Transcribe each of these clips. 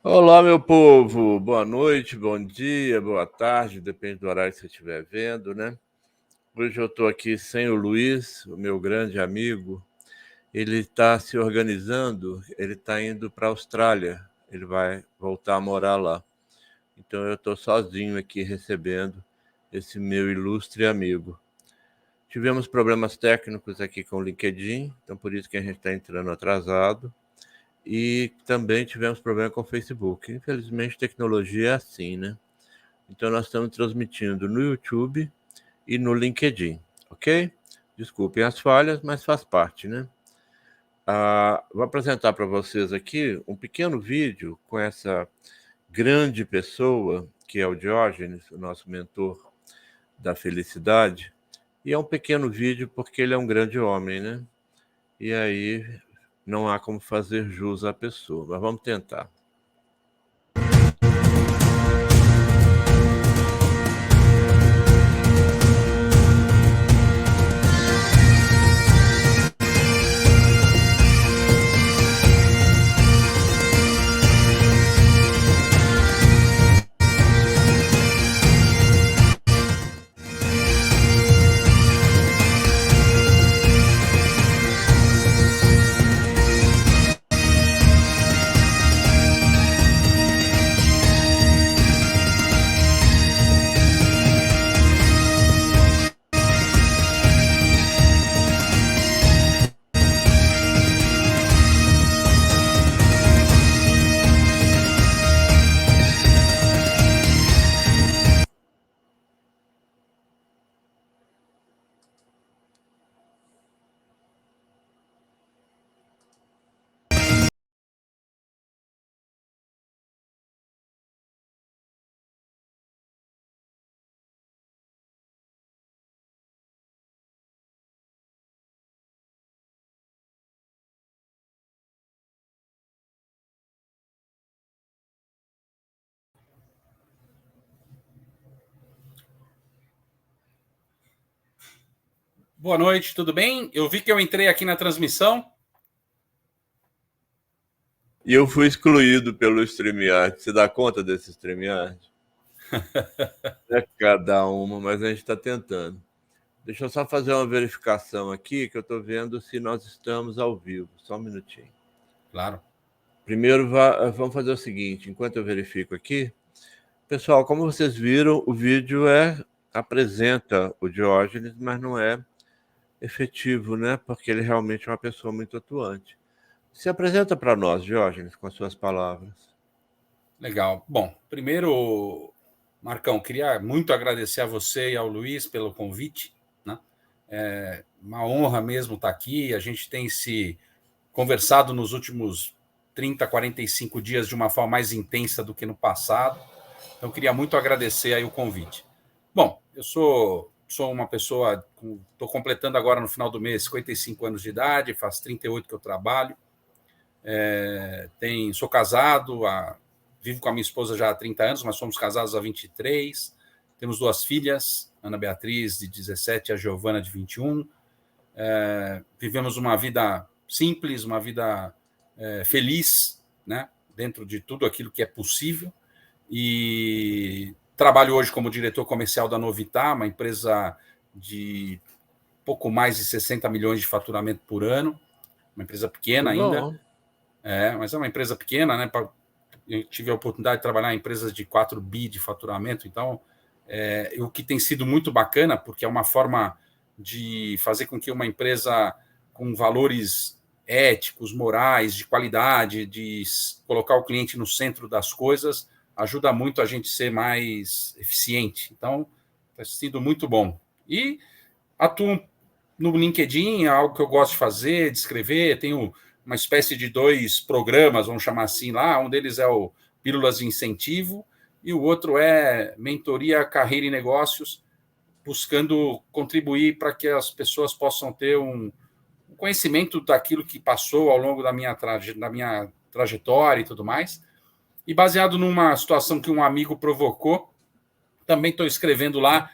Olá, meu povo. Boa noite, bom dia, boa tarde, depende do horário que você estiver vendo, né? Hoje eu estou aqui sem o Luiz, o meu grande amigo. Ele está se organizando, ele está indo para a Austrália, ele vai voltar a morar lá. Então eu estou sozinho aqui recebendo esse meu ilustre amigo. Tivemos problemas técnicos aqui com o LinkedIn, então por isso que a gente está entrando atrasado. E também tivemos problema com o Facebook. Infelizmente, tecnologia é assim, né? Então, nós estamos transmitindo no YouTube e no LinkedIn, ok? Desculpem as falhas, mas faz parte, né? Vou apresentar para vocês aqui um pequeno vídeo com essa grande pessoa, que é o Diógenes, o nosso mentor da felicidade. E é um pequeno vídeo porque ele é um grande homem, né? E aí não há como fazer jus à pessoa, mas vamos tentar. Boa noite, tudo bem? Eu vi que eu entrei aqui na transmissão. E eu fui excluído pelo StreamYard. Você dá conta desse StreamYard? É cada uma, mas a gente está tentando. Deixa eu só fazer uma verificação aqui, que eu estou vendo se nós estamos ao vivo. Só um minutinho. Claro. Primeiro, vamos fazer o seguinte, enquanto eu verifico aqui. Pessoal, como vocês viram, o vídeo apresenta o Diógenes, mas não é efetivo, né? Porque ele realmente é uma pessoa muito atuante. Se apresenta para nós, Diógenes, com as suas palavras. Legal. Bom, primeiro, Marcão, queria muito agradecer a você e ao Luiz pelo convite, né? É uma honra mesmo estar aqui. A gente tem se conversado nos últimos 30, 45 dias de uma forma mais intensa do que no passado. Então, queria muito agradecer aí o convite. Bom, eu sou uma pessoa, estou completando agora no final do mês 55 anos de idade, faz 38 que eu trabalho. Sou casado, vivo com a minha esposa já há 30 anos, mas somos casados há 23. Temos duas filhas, Ana Beatriz, de 17, e a Giovana, de 21. Vivemos uma vida simples, uma vida feliz, né? Dentro de tudo aquilo que é possível. E trabalho hoje como diretor comercial da Novitá, uma empresa de pouco mais de 60 milhões de faturamento por ano, uma empresa pequena ainda. Bom. Mas é uma empresa pequena, né? Eu tive a oportunidade de trabalhar em empresas de 4 bi de faturamento, então o que tem sido muito bacana, porque é uma forma de fazer com que uma empresa com valores éticos, morais, de qualidade, de colocar o cliente no centro das coisas, ajuda muito a gente ser mais eficiente. Então, tem sido muito bom. E atuo no LinkedIn, é algo que eu gosto de fazer, de escrever. Tenho uma espécie de 2 programas, vamos chamar assim lá. Um deles é o Pílulas de Incentivo e o outro é Mentoria Carreira e Negócios, buscando contribuir para que as pessoas possam ter um conhecimento daquilo que passou ao longo da minha trajetória e tudo mais. E baseado numa situação que um amigo provocou, também estou escrevendo lá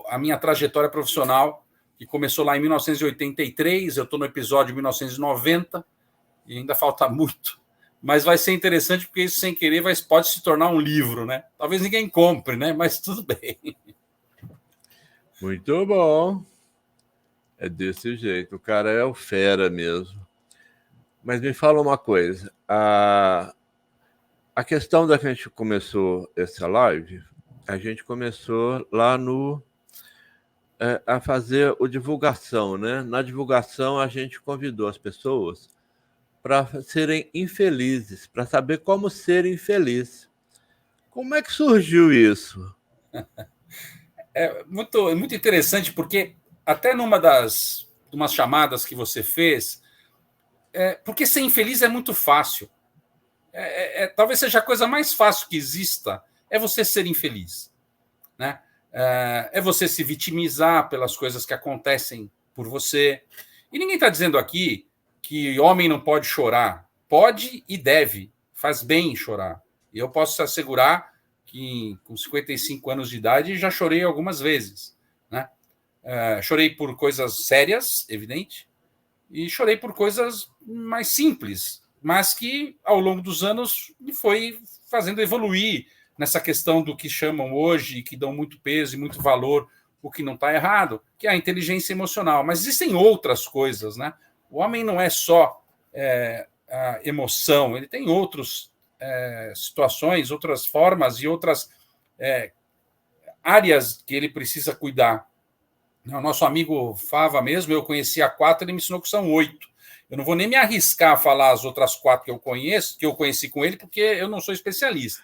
a minha trajetória profissional, que começou lá em 1983, eu estou no episódio 1990, e ainda falta muito mas vai ser interessante porque isso, sem querer, pode se tornar um livro, né? Talvez ninguém compre, né? Mas tudo bem. Muito bom. É desse jeito. O cara é o fera mesmo. Mas me fala uma coisa. A questão da que a gente começou essa live, a gente começou lá no a fazer o divulgação, né? Na divulgação a gente convidou as pessoas para serem infelizes, para saber como ser infeliz. Como é que surgiu isso? É muito interessante, porque até umas chamadas que você fez, porque ser infeliz é muito fácil. Talvez seja a coisa mais fácil que exista, é você ser infeliz. Né? É você se vitimizar pelas coisas que acontecem por você. E ninguém está dizendo aqui que homem não pode chorar. Pode e deve. Faz bem chorar. E eu posso te assegurar que com 55 anos de idade já chorei algumas vezes. Né? Chorei por coisas sérias, evidente, e chorei por coisas mais simples, mas que ao longo dos anos me foi fazendo evoluir nessa questão do que chamam hoje, que dão muito peso e muito valor, o que não está errado, que é a inteligência emocional. Mas existem outras coisas, né? O homem não é só a emoção, ele tem outras situações, outras formas e outras áreas que ele precisa cuidar. O nosso amigo Fava mesmo, eu conhecia 4, ele me ensinou que são 8. Eu não vou nem me arriscar a falar as outras 4 que eu conheci com ele, porque eu não sou especialista.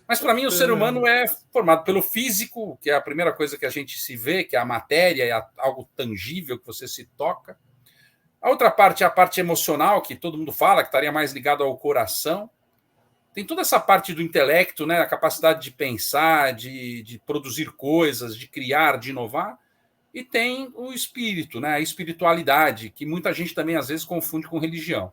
Mas, para mim, o ser humano é formado pelo físico, que é a primeira coisa que a gente se vê, que é a matéria, é algo tangível que você se toca. A outra parte é a parte emocional, que todo mundo fala, que estaria mais ligado ao coração. Tem toda essa parte do intelecto, né, a capacidade de pensar, de produzir coisas, de criar, de inovar. E tem o espírito, né, a espiritualidade, que muita gente também, às vezes, confunde com religião.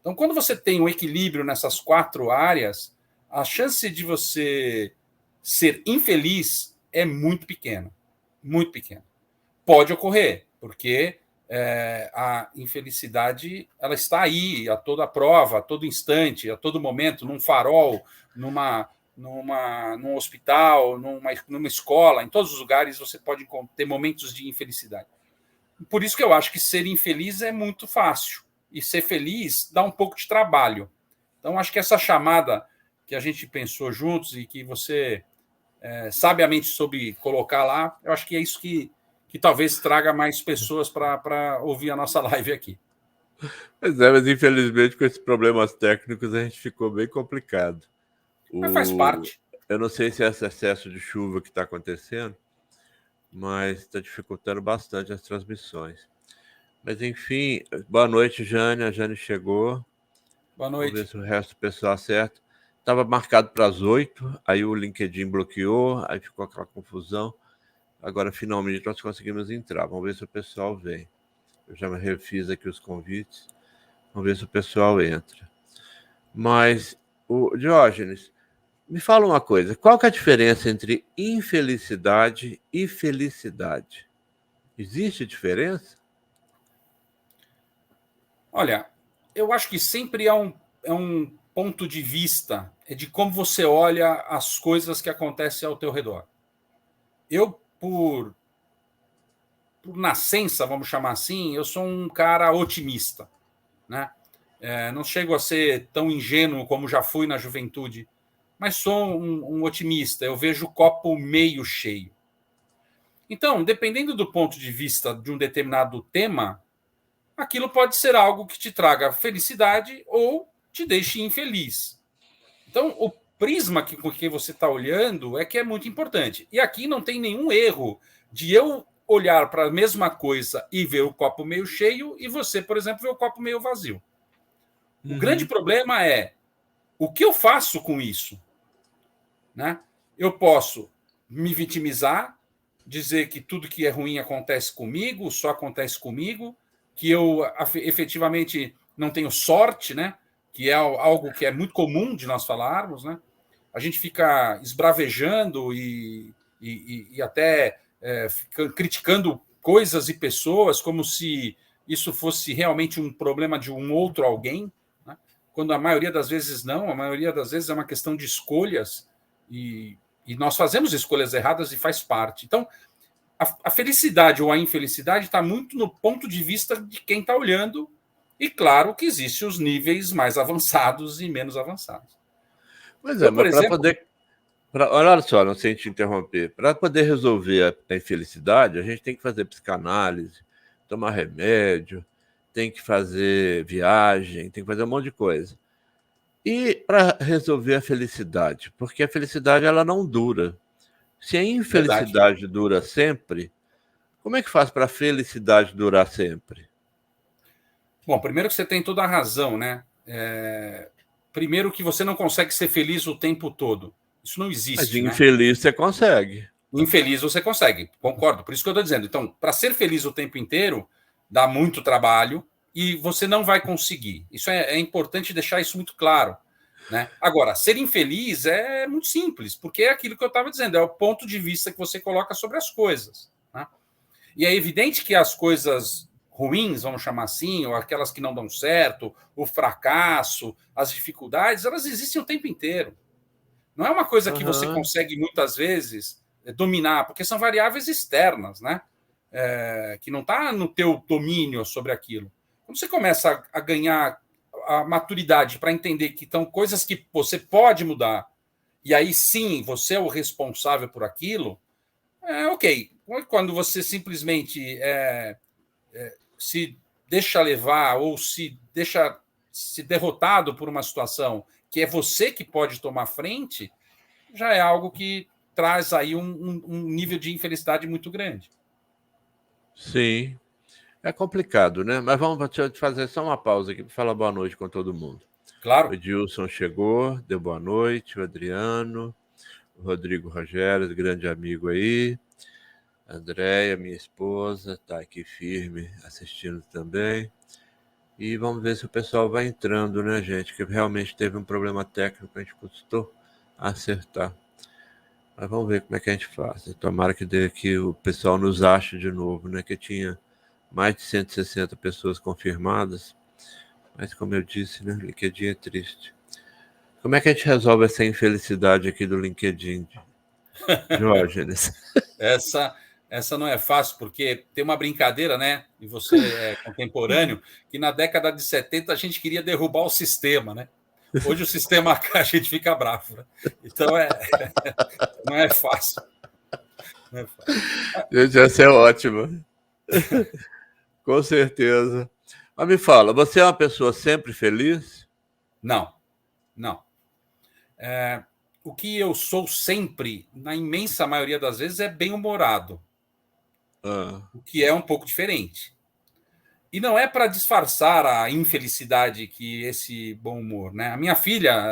Então, quando você tem um equilíbrio nessas 4 áreas, a chance de você ser infeliz é muito pequena. Muito pequena. Pode ocorrer, porque a infelicidade ela está aí, a toda prova, a todo instante, a todo momento, num farol, num hospital, numa escola, em todos os lugares você pode ter momentos de infelicidade. Por isso que eu acho que ser infeliz é muito fácil. E ser feliz dá um pouco de trabalho. Então, acho que essa chamada que a gente pensou juntos e que você sabiamente soube colocar lá, eu acho que é isso que talvez traga mais pessoas para ouvir a nossa live aqui. Pois é, mas infelizmente com esses problemas técnicos a gente ficou bem complicado. Mas faz parte. Eu não sei se é esse excesso de chuva que está acontecendo, mas está dificultando bastante as transmissões. Mas enfim, boa noite, Jane. A Jane chegou. Boa noite. Vamos ver se o resto do pessoal acerta. Estava marcado para as 8, aí o LinkedIn bloqueou, aí ficou aquela confusão. Agora, finalmente, nós conseguimos entrar. Vamos ver se o pessoal vem. Eu já me refiz aqui os convites. Vamos ver se o pessoal entra. Mas, o Diógenes, me fala uma coisa. Qual que é a diferença entre infelicidade e felicidade? Existe diferença? Olha, eu acho que sempre é um ponto de vista, é de como você olha as coisas que acontecem ao teu redor. Eu, por nascença, vamos chamar assim, eu sou um cara otimista, né? Não chego a ser tão ingênuo como já fui na juventude, mas sou um otimista. Eu vejo o copo meio cheio. Então, dependendo do ponto de vista de um determinado tema, aquilo pode ser algo que te traga felicidade ou te deixe infeliz. Então, o prisma com que você está olhando é que é muito importante. E aqui não tem nenhum erro de eu olhar para a mesma coisa e ver o copo meio cheio e você, por exemplo, ver o copo meio vazio. O grande problema é o que eu faço com isso. Né? Eu posso me vitimizar, dizer que tudo que é ruim acontece comigo, só acontece comigo, que eu efetivamente não tenho sorte, né? Que é algo que é muito comum de nós falarmos. Né? A gente fica esbravejando e até criticando coisas e pessoas como se isso fosse realmente um problema de um outro alguém, né? quando a maioria das vezes não, a maioria das vezes é uma questão de escolhas e nós fazemos escolhas erradas e faz parte. Então, a felicidade ou a infelicidade está muito no ponto de vista de quem está olhando, e claro que existem os níveis mais avançados e menos avançados. Pois é, Eu, por mas para exemplo, poder. Olha só, não sei te interromper. Para poder resolver a infelicidade, a gente tem que fazer psicanálise, tomar remédio, tem que fazer viagem, tem que fazer um monte de coisa. E para resolver a felicidade? Porque a felicidade ela não dura. Se a verdade. infelicidade dura sempre, como é que faz para a felicidade durar sempre? Bom, primeiro que você tem toda a razão, né? Primeiro que você não consegue ser feliz o tempo todo. Isso não Mas de existe, né? infeliz você consegue. Infeliz você consegue, concordo. Por isso que eu estou dizendo. Então, para ser feliz o tempo inteiro, dá muito trabalho e você não vai conseguir. Isso é importante deixar isso muito claro. Né? Agora, ser infeliz é muito simples, porque é aquilo que eu estava dizendo, é o ponto de vista que você coloca sobre as coisas. Né? E é evidente que as coisas ruins, vamos chamar assim, ou aquelas que não dão certo, o fracasso, as dificuldades, elas existem o tempo inteiro. Não é uma coisa que você Aham. consegue muitas vezes dominar, porque são variáveis externas, né? Que não está no teu domínio sobre aquilo. Quando você começa a ganhar a maturidade para entender que estão coisas que você pode mudar, e aí sim você é o responsável por aquilo, ok. Quando você simplesmente se deixa levar ou se deixa se derrotado por uma situação que é você que pode tomar frente, já é algo que traz aí um nível de infelicidade muito grande. Sim. É complicado, né? Mas vamos deixa eu te fazer só uma pausa aqui para falar boa noite com todo mundo. O Claro. Edilson chegou, deu boa noite, o Adriano, o Rodrigo Rogério, grande amigo aí, a Andréia, minha esposa, está aqui firme assistindo também. E vamos ver se o pessoal vai entrando, né, gente? Que realmente teve um problema técnico, a gente custou acertar. Mas vamos ver como é que a gente faz. Tomara que o pessoal nos ache de novo, né? Que tinha mais de 160 pessoas confirmadas. Mas como eu disse, né? LinkedIn é triste. Como é que a gente resolve essa infelicidade aqui do LinkedIn, Diógenes? Essa, essa não é fácil, porque tem uma brincadeira, né? E você é contemporâneo, que na década de 70 a gente queria derrubar o sistema, né? Hoje o sistema a gente fica bravo. Né? Então não é fácil. Não é fácil. Gente, essa é ótima. Com certeza. Mas me fala, você é uma pessoa sempre feliz? Não, não. O que eu sou sempre, na imensa maioria das vezes, é bem-humorado, Ah, o que é um pouco diferente. E não é para disfarçar a infelicidade que esse bom humor, né?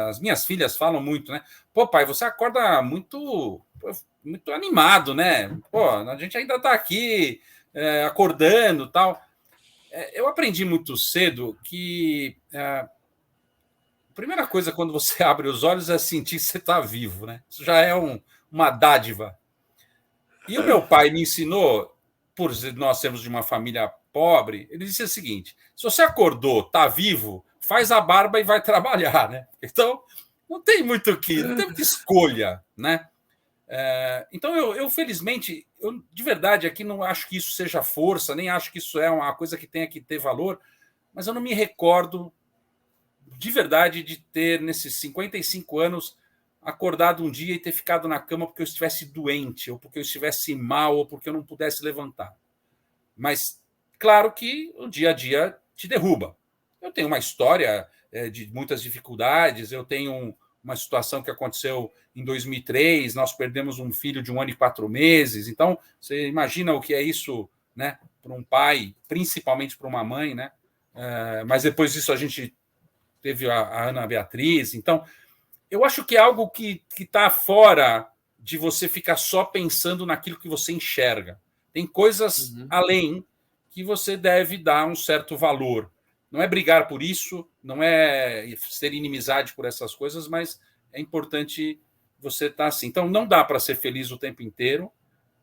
As minhas filhas falam muito, né? Pô, pai, você acorda muito animado, né? Pô, a gente ainda está aqui acordando, tal. Eu aprendi muito cedo que a primeira coisa quando você abre os olhos é sentir que você está vivo, né? Isso já é uma dádiva. E o meu pai me ensinou, por nós sermos de uma família pobre, ele disse o seguinte: se você acordou, está vivo, faz a barba e vai trabalhar, né? Então, não tem muita escolha, né? Então, eu felizmente, de verdade, aqui não acho que isso seja força, nem acho que isso é uma coisa que tenha que ter valor, mas eu não me recordo de verdade de ter, nesses 55 anos, acordado um dia e ter ficado na cama porque eu estivesse doente, ou porque eu estivesse mal, ou porque eu não pudesse levantar. Mas, claro que o dia a dia te derruba. Eu tenho uma história de muitas dificuldades, eu tenho uma situação que aconteceu em 2003, nós perdemos um filho de 1 ano e 4 meses, então você imagina o que é isso, né, para um pai, principalmente para uma mãe, né? Mas depois disso a gente teve a Ana Beatriz. Então, eu acho que é algo que está fora de você ficar só pensando naquilo que você enxerga. Tem coisas uhum. além que você deve dar um certo valor. Não é brigar por isso, não é ter inimizade por essas coisas, mas é importante você estar assim. Então, não dá para ser feliz o tempo inteiro.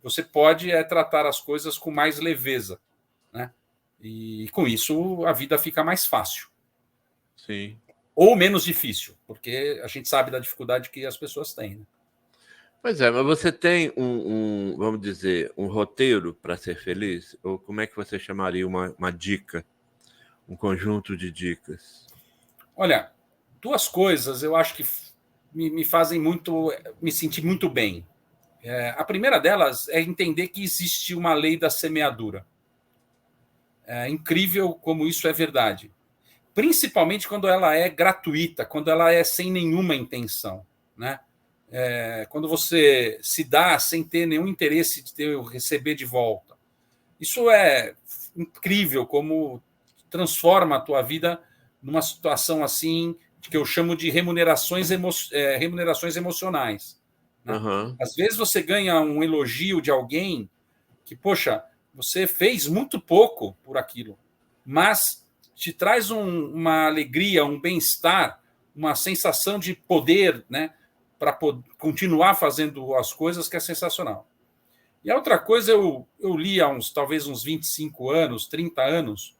Você pode tratar as coisas com mais leveza, né? E com isso a vida fica mais fácil. Sim. ou menos difícil, porque a gente sabe da dificuldade que as pessoas têm. Né? Pois é, mas você tem vamos dizer, um roteiro para ser feliz? Ou como é que você chamaria uma dica, um conjunto de dicas? Olha, duas coisas eu acho que me fazem me sentir muito bem. A primeira delas é entender que existe uma lei da semeadura. É incrível como isso é verdade. Principalmente quando ela é gratuita, quando ela é sem nenhuma intenção. Né? Quando você se dá sem ter nenhum interesse de receber de volta. Isso é incrível como transforma a tua vida numa situação assim que eu chamo de remunerações emocionais. Né? Uhum. Às vezes você ganha um elogio de alguém que, poxa, você fez muito pouco por aquilo, mas te traz uma alegria, um bem-estar, uma sensação de poder, né, para continuar fazendo as coisas, que é sensacional. E a outra coisa, eu li há talvez uns 25 anos, 30 anos,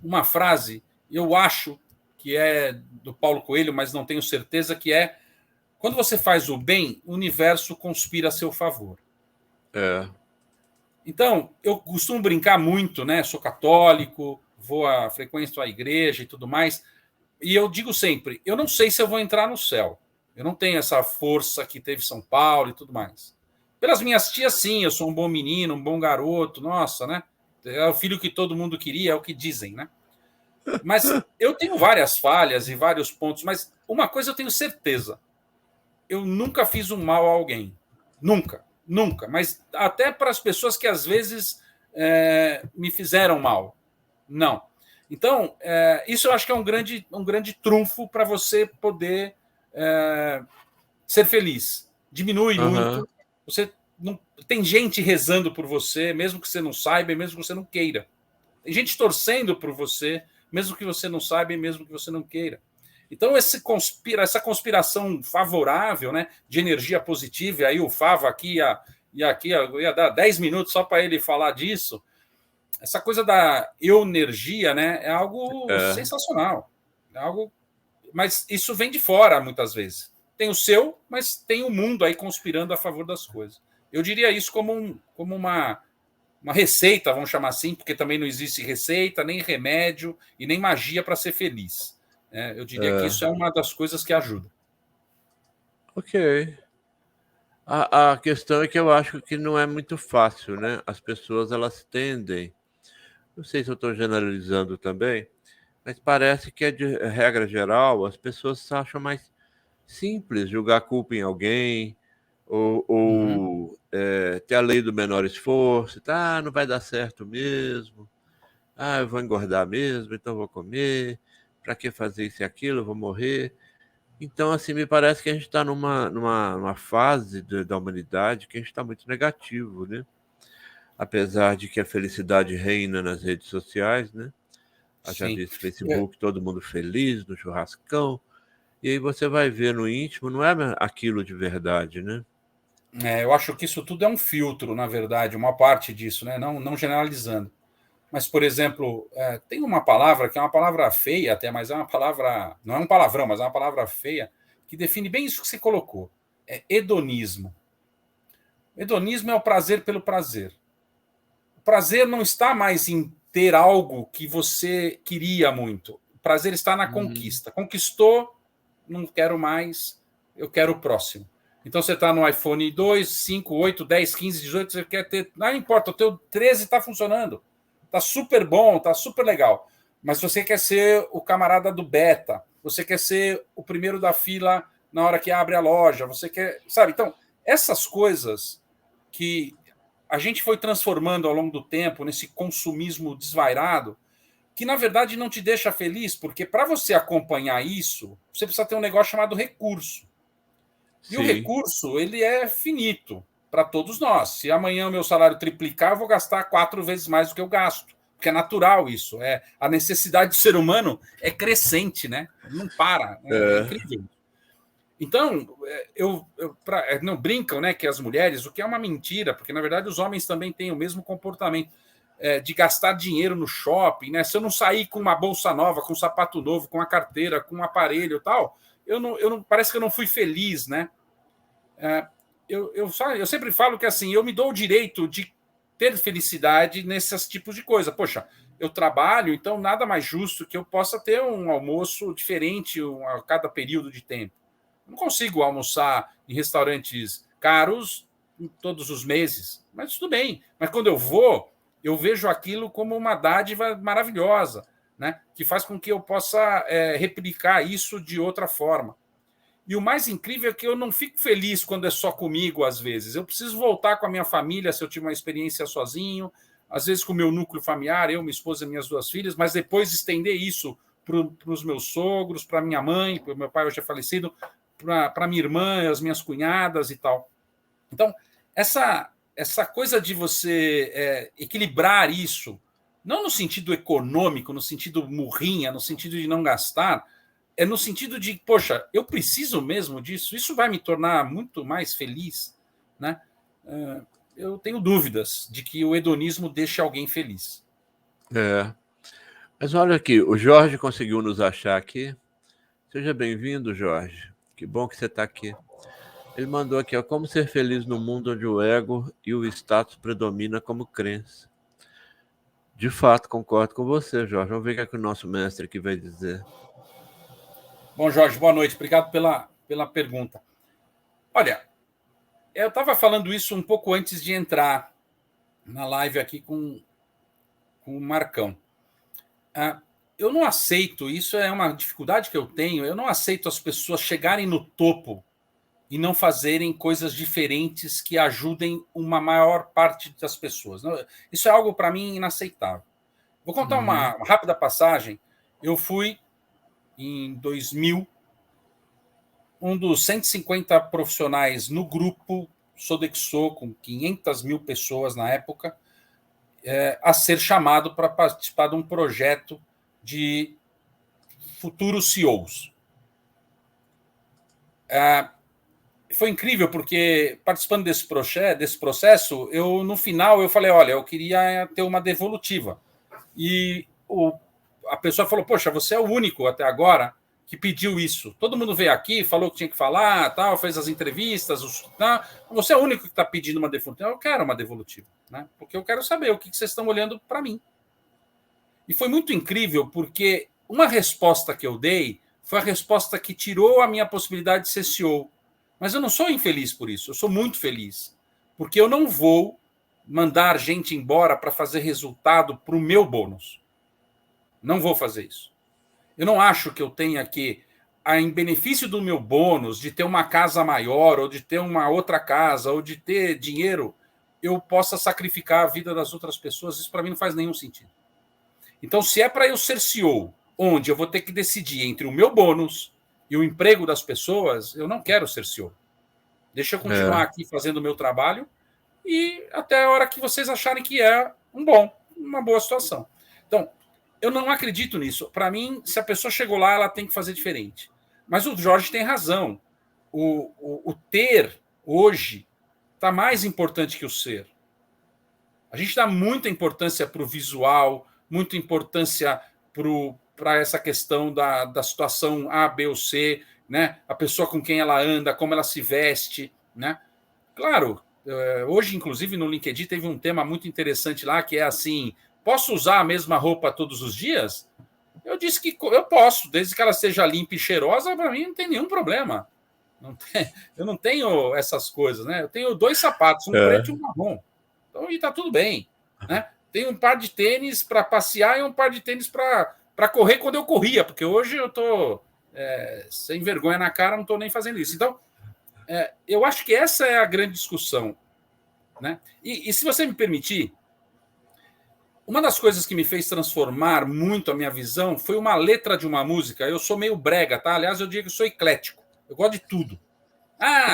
uma frase, eu acho que é do Paulo Coelho, mas não tenho certeza, que é: quando você faz o bem, o universo conspira a seu favor. É. Então, eu costumo brincar muito, né? Sou católico, vou a frequência à igreja e tudo mais, e eu digo sempre, eu não sei se eu vou entrar no céu. Eu não tenho essa força que teve São Paulo e tudo mais. Pelas minhas tias, sim, eu sou um bom menino, um bom garoto, nossa, né? É o filho que todo mundo queria, é o que dizem, né? Mas eu tenho várias falhas e vários pontos, mas uma coisa eu tenho certeza: eu nunca fiz um mal a alguém. Nunca, nunca. Mas até para as pessoas que às vezes me fizeram mal. Não. Então, isso eu acho que é um grande trunfo para você poder ser feliz. Diminui Uhum. muito. Você não, tem gente rezando por você, mesmo que você não saiba, e mesmo que você não queira. Tem gente torcendo por você, mesmo que você não saiba e mesmo que você não queira. Então, essa conspiração favorável, né, de energia positiva, e aí o Fava aqui ia dar 10 minutos só para ele falar disso. Essa coisa da eunergia, né, é algo É. sensacional. É algo, mas isso vem de fora, muitas vezes. Tem o seu, mas tem o mundo aí conspirando a favor das coisas. Eu diria isso como uma receita, vamos chamar assim, porque também não existe receita, nem remédio e nem magia para ser feliz. Eu diria que isso é uma das coisas que ajuda. Ok. A questão é que eu acho que não é muito fácil, né? As pessoas, elas tendem, não sei se eu estou generalizando também, mas parece que, de regra geral, as pessoas acham mais simples jogar a culpa em alguém, Uhum. ter a lei do menor esforço, tá? Ah, não vai dar certo mesmo, ah, eu vou engordar mesmo, então vou comer, para que fazer isso e aquilo, eu vou morrer. Então, assim, me parece que a gente está numa fase da humanidade que a gente está muito negativo, né? Apesar de que a felicidade reina nas redes sociais, né? Já Sim. disse, Facebook, todo mundo feliz, no churrascão. E aí você vai ver no íntimo, não é aquilo de verdade, né? Eu acho que isso tudo é um filtro, na verdade, uma parte disso, né? Não generalizando. Mas, por exemplo, tem uma palavra que é uma palavra feia até, mas é uma palavra, não é um palavrão, mas é uma palavra feia, que define bem isso que você colocou. É hedonismo. Hedonismo é o prazer pelo prazer. O prazer não está mais em ter algo que você queria muito. O prazer está na Uhum. conquista. Conquistou, não quero mais, eu quero o próximo. Então você está no iPhone 2, 5, 8, 10, 15, 18, você quer ter. Não importa, o teu 13 está funcionando. Está super bom, está super legal. Mas você quer ser o camarada do beta, você quer ser o primeiro da fila na hora que abre a loja, você quer. Sabe? Então, essas coisas que a gente foi transformando ao longo do tempo nesse consumismo desvairado, que na verdade não te deixa feliz, porque para você acompanhar isso, você precisa ter um negócio chamado recurso. E o Sim. recurso, ele é finito para todos nós. Se amanhã o meu salário triplicar, eu vou gastar 4 vezes mais do que eu gasto. Porque é natural isso. A necessidade do ser humano é crescente, né? Não para. É É. incrível. Então, não brincam, né, que as mulheres, o que é uma mentira, porque na verdade os homens também têm o mesmo comportamento. de gastar dinheiro no shopping, né? Se eu não sair com uma bolsa nova, com um sapato novo, com uma carteira, com um aparelho e tal, parece que eu não fui feliz, né? Eu sempre falo que assim, eu me dou o direito de ter felicidade nesses tipos de coisa. Poxa, eu trabalho, então nada mais justo que eu possa ter um almoço diferente a cada período de tempo. Não consigo almoçar em restaurantes caros todos os meses, mas tudo bem. Mas quando eu vejo aquilo como uma dádiva maravilhosa, né? Que faz com que eu possa replicar isso de outra forma. E o mais incrível é que eu não fico feliz quando é só comigo, às vezes. Eu preciso voltar com a minha família se eu tive uma experiência sozinho, às vezes com o meu núcleo familiar, eu, minha esposa e minhas 2 filhas, mas depois estender isso para os meus sogros, para minha mãe, para o meu pai hoje é falecido, para minha irmã, as minhas cunhadas e tal. Então, essa coisa de você equilibrar isso, não no sentido econômico, no sentido murrinha, no sentido de não gastar, é no sentido de, poxa, eu preciso mesmo disso? Isso vai me tornar muito mais feliz, né? Eu tenho dúvidas de que o hedonismo deixe alguém feliz. Mas olha aqui, o Jorge conseguiu nos achar aqui. Seja bem-vindo, Jorge. Que bom que você está aqui. Ele mandou aqui, ó, como ser feliz no mundo onde o ego e o status predomina como crença. De fato, concordo com você, Jorge. Vamos ver o que o nosso mestre aqui vai dizer. Bom, Jorge, boa noite. Obrigado pela pergunta. Olha, eu estava falando isso um pouco antes de entrar na live aqui com o Marcão. Eu não aceito, isso é uma dificuldade que eu tenho, eu não aceito as pessoas chegarem no topo e não fazerem coisas diferentes que ajudem uma maior parte das pessoas. Isso é algo, para mim, inaceitável. Vou contar uma rápida passagem. Eu fui, em 2000, um dos 150 profissionais no grupo Sodexo, com 500 mil pessoas na época, a ser chamado para participar de um projeto de futuros CEOs. Foi incrível, porque participando desse processo, no final, eu falei, olha, eu queria ter uma devolutiva. E a pessoa falou, poxa, você é o único até agora que pediu isso. Todo mundo veio aqui, falou que tinha que falar, tal, fez as entrevistas, você é o único que está pedindo uma devolutiva. Eu quero uma devolutiva, né? Porque eu quero saber o que vocês estão olhando para mim. E foi muito incrível, porque uma resposta que eu dei foi a resposta que tirou a minha possibilidade de ser CEO. Mas eu não sou infeliz por isso, eu sou muito feliz. Porque eu não vou mandar gente embora para fazer resultado para o meu bônus. Não vou fazer isso. Eu não acho que eu tenha que, em benefício do meu bônus, de ter uma casa maior, ou de ter uma outra casa, ou de ter dinheiro, eu possa sacrificar a vida das outras pessoas. Isso para mim não faz nenhum sentido. Então, se é para eu ser CEO, onde eu vou ter que decidir entre o meu bônus e o emprego das pessoas, eu não quero ser CEO. Deixa eu continuar aqui fazendo o meu trabalho e até a hora que vocês acharem que é uma boa situação. Então, eu não acredito nisso. Para mim, se a pessoa chegou lá, ela tem que fazer diferente. Mas o Jorge tem razão. O ter hoje está mais importante que o ser. A gente dá muita importância para o visual, muita importância para essa questão da situação A, B ou C, né? A pessoa com quem ela anda, como ela se veste, né? Claro, hoje, inclusive, no LinkedIn teve um tema muito interessante lá, que é assim, posso usar a mesma roupa todos os dias? Eu disse que eu posso, desde que ela seja limpa e cheirosa, para mim não tem nenhum problema. Eu não tenho essas coisas, né? Eu tenho 2 sapatos, um preto e um marrom. Então, e tá tudo bem, né? Tem um par de tênis para passear e um par de tênis para correr quando eu corria, porque hoje eu tô sem vergonha na cara, não estou nem fazendo isso. Então, eu acho que essa é a grande discussão, né? E se você me permitir, uma das coisas que me fez transformar muito a minha visão foi uma letra de uma música. Eu sou meio brega, tá? Aliás, eu digo que eu sou eclético. Eu gosto de tudo.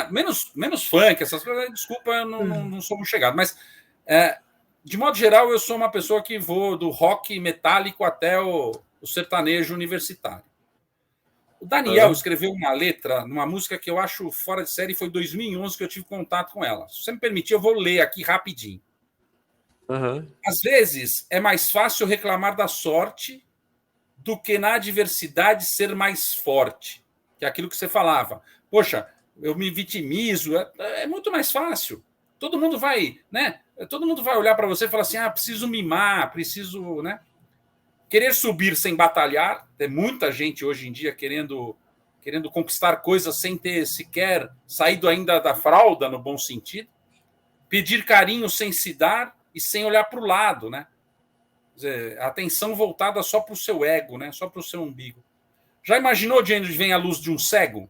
Menos funk, essas coisas. Desculpa, eu não sou muito chegado. Mas, de modo geral, eu sou uma pessoa que vou do rock metálico até o sertanejo universitário. O Daniel escreveu uma letra numa música que eu acho fora de série, foi em 2011 que eu tive contato com ela. Se você me permitir, eu vou ler aqui rapidinho. Uhum. Às vezes, é mais fácil reclamar da sorte do que na adversidade ser mais forte, que é aquilo que você falava. Poxa, eu me vitimizo, é muito mais fácil. Todo mundo vai, né? Todo mundo vai olhar para você e falar assim: ah, preciso mimar, preciso, né? Querer subir sem batalhar. Tem muita gente hoje em dia querendo conquistar coisas sem ter sequer saído ainda da fralda, no bom sentido. Pedir carinho sem se dar e sem olhar para o lado, né? Dizer, atenção voltada só para o seu ego, né? Só para o seu umbigo. Já imaginou de onde vem a luz de um cego?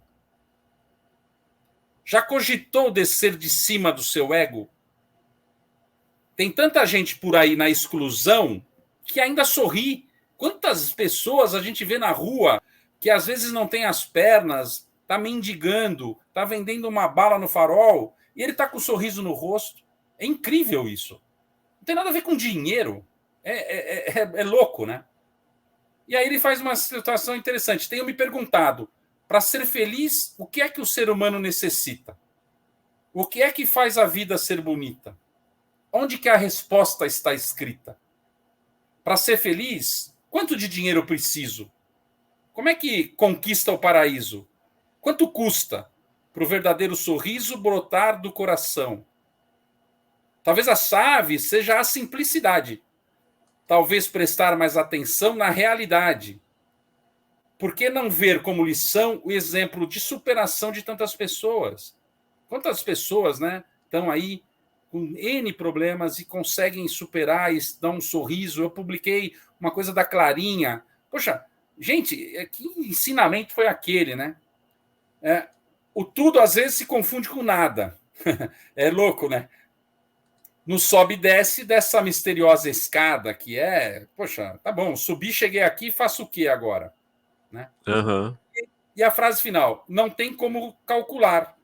Já cogitou descer de cima do seu ego? Tem tanta gente por aí na exclusão que ainda sorri. Quantas pessoas a gente vê na rua que às vezes não tem as pernas, tá mendigando, tá vendendo uma bala no farol e ele tá com um sorriso no rosto. É incrível isso. Não tem nada a ver com dinheiro. É louco, né? E aí ele faz uma situação interessante. Tenho me perguntado, para ser feliz, o que é que o ser humano necessita? O que é que faz a vida ser bonita? Onde que a resposta está escrita? Para ser feliz, quanto de dinheiro eu preciso? Como é que conquista o paraíso? Quanto custa para o verdadeiro sorriso brotar do coração? Talvez a chave seja a simplicidade. Talvez prestar mais atenção na realidade. Por que não ver como lição o exemplo de superação de tantas pessoas? Quantas pessoas, né, estão aí com N problemas e conseguem superar e dar um sorriso? Eu publiquei uma coisa da Clarinha. Poxa, gente, que ensinamento foi aquele, né? O tudo às vezes se confunde com nada. É louco, né? No sobe e desce dessa misteriosa escada que poxa, tá bom, subi, cheguei aqui, faço o que agora? Né? Uhum. E a frase final: não tem como calcular,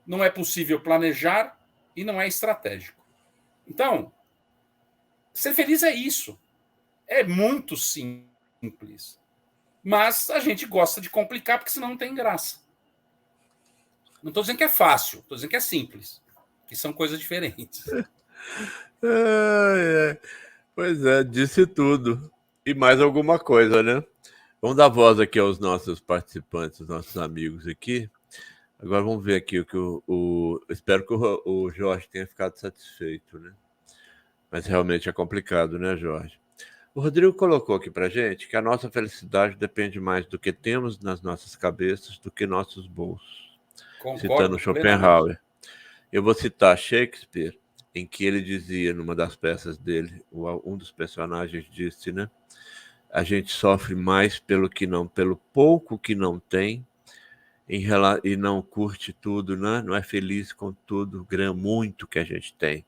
não é possível planejar e não é estratégico. Então, ser feliz é isso. É muito simples. Mas a gente gosta de complicar porque senão não tem graça. Não estou dizendo que é fácil, estou dizendo que é simples, que são coisas diferentes. Ai, ai. Pois é, disse tudo. E mais alguma coisa, né? Vamos dar voz aqui aos nossos participantes, aos nossos amigos aqui. Agora vamos ver aqui o que espero que o Jorge tenha ficado satisfeito, né? Mas realmente é complicado, né, Jorge? O Rodrigo colocou aqui pra gente que a nossa felicidade depende mais do que temos nas nossas cabeças do que nossos bolsos. Citando Concordo plenamente. Schopenhauer. Eu vou citar Shakespeare, em que ele dizia, numa das peças dele, um dos personagens disse, né? A gente sofre mais pelo pouco que não tem, e não curte tudo, né? Não é feliz com tudo, muito que a gente tem,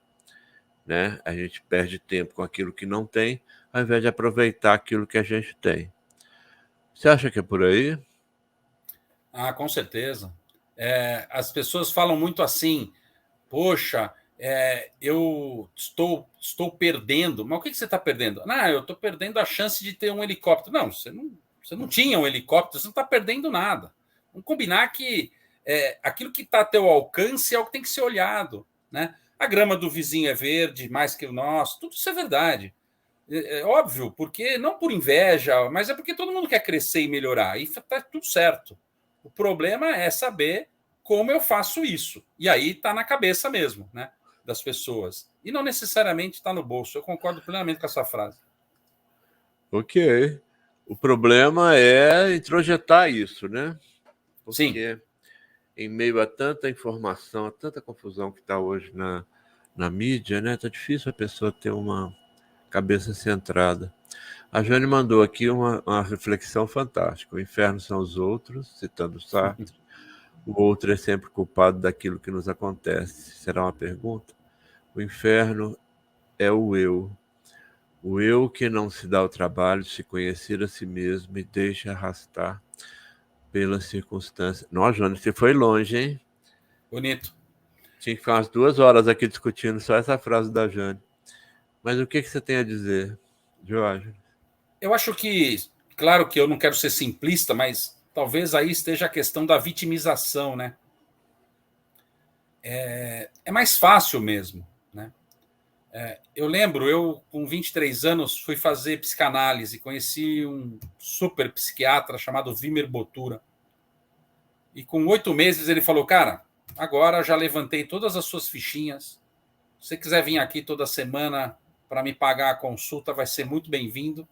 né? A gente perde tempo com aquilo que não tem, ao invés de aproveitar aquilo que a gente tem. Você acha que é por aí? Ah, com certeza. As pessoas falam muito assim, poxa, eu estou perdendo. Mas o que você está perdendo? Ah, eu estou perdendo a chance de ter um helicóptero. Não, você não tinha um helicóptero, você não está perdendo nada. Vamos combinar que aquilo que está a teu alcance é o que tem que ser olhado. Né? A grama do vizinho é verde, mais que o nosso, tudo isso é verdade. É óbvio, porque não por inveja, mas é porque todo mundo quer crescer e melhorar. E está tudo certo. O problema é saber como eu faço isso. E aí está na cabeça mesmo, né? Das pessoas. E não necessariamente está no bolso. Eu concordo plenamente com essa frase. Ok. O problema é introjetar isso, né? Sim, Porque em meio a tanta informação, a tanta confusão que está hoje na mídia, né? Tá difícil a pessoa ter uma cabeça centrada. A Jane mandou aqui uma reflexão fantástica. O inferno são os outros, citando Sartre. O outro é sempre culpado daquilo que nos acontece. Será uma pergunta? O inferno é o eu. O eu que não se dá o trabalho de se conhecer a si mesmo e deixa arrastar pelas circunstâncias. Nossa, Jane, você foi longe, hein? bonito. Tinha que ficar umas 2 horas aqui discutindo só essa frase da Jane. Mas o que você tem a dizer, Jorge? Eu acho que, claro que eu não quero ser simplista, mas talvez aí esteja a questão da vitimização, né? É mais fácil mesmo, né? Eu lembro, eu com 23 anos fui fazer psicanálise, conheci um super psiquiatra chamado Vimer Botura. E com 8 meses ele falou, cara, agora já levantei todas as suas fichinhas. Se você quiser vir aqui toda semana para me pagar a consulta, vai ser muito bem-vindo,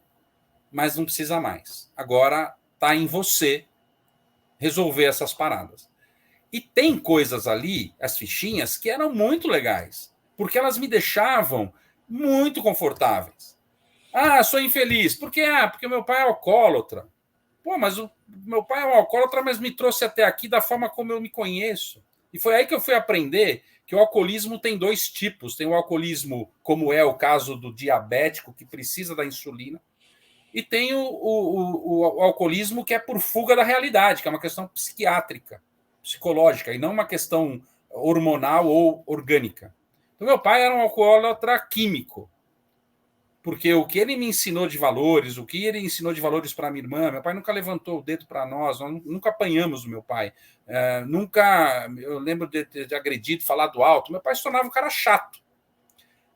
mas não precisa mais. Agora está em você resolver essas paradas. E tem coisas ali, as fichinhas, que eram muito legais, porque elas me deixavam muito confortáveis. Ah, sou infeliz. Por quê? Ah, porque meu pai é alcoólatra. Pô, mas o meu pai é um alcoólatra, mas me trouxe até aqui da forma como eu me conheço. E foi aí que eu fui aprender que o alcoolismo tem 2 tipos. Tem o alcoolismo, como é o caso do diabético, que precisa da insulina, e tem o alcoolismo que é por fuga da realidade, que é uma questão psiquiátrica, psicológica, e não uma questão hormonal ou orgânica. Então, meu pai era um alcoólatra químico, porque o que ele me ensinou de valores, o que ele ensinou de valores para minha irmã, meu pai nunca levantou o dedo para nós nunca apanhamos o meu pai, nunca, eu lembro de agredido, falado alto, meu pai se tornava um cara chato.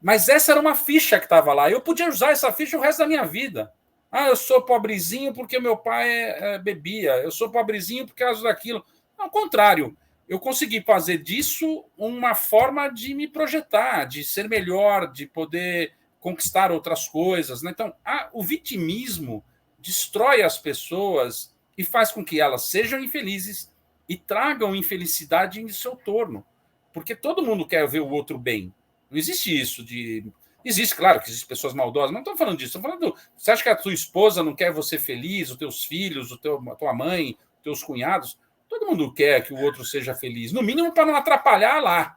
Mas essa era uma ficha que estava lá, eu podia usar essa ficha o resto da minha vida. Ah, eu sou pobrezinho porque meu pai bebia, eu sou pobrezinho por causa daquilo. Ao contrário, eu consegui fazer disso uma forma de me projetar, de ser melhor, de poder conquistar outras coisas. Né? Então, o vitimismo destrói as pessoas e faz com que elas sejam infelizes e tragam infelicidade em seu torno. Porque todo mundo quer ver o outro bem. Não existe isso de... Existe, claro, que existem pessoas maldosas, mas não estou falando disso. Estou falando, você acha que a tua esposa não quer você feliz, os teus filhos, a tua mãe, os teus cunhados? Todo mundo quer que o outro seja feliz, no mínimo para não atrapalhar lá.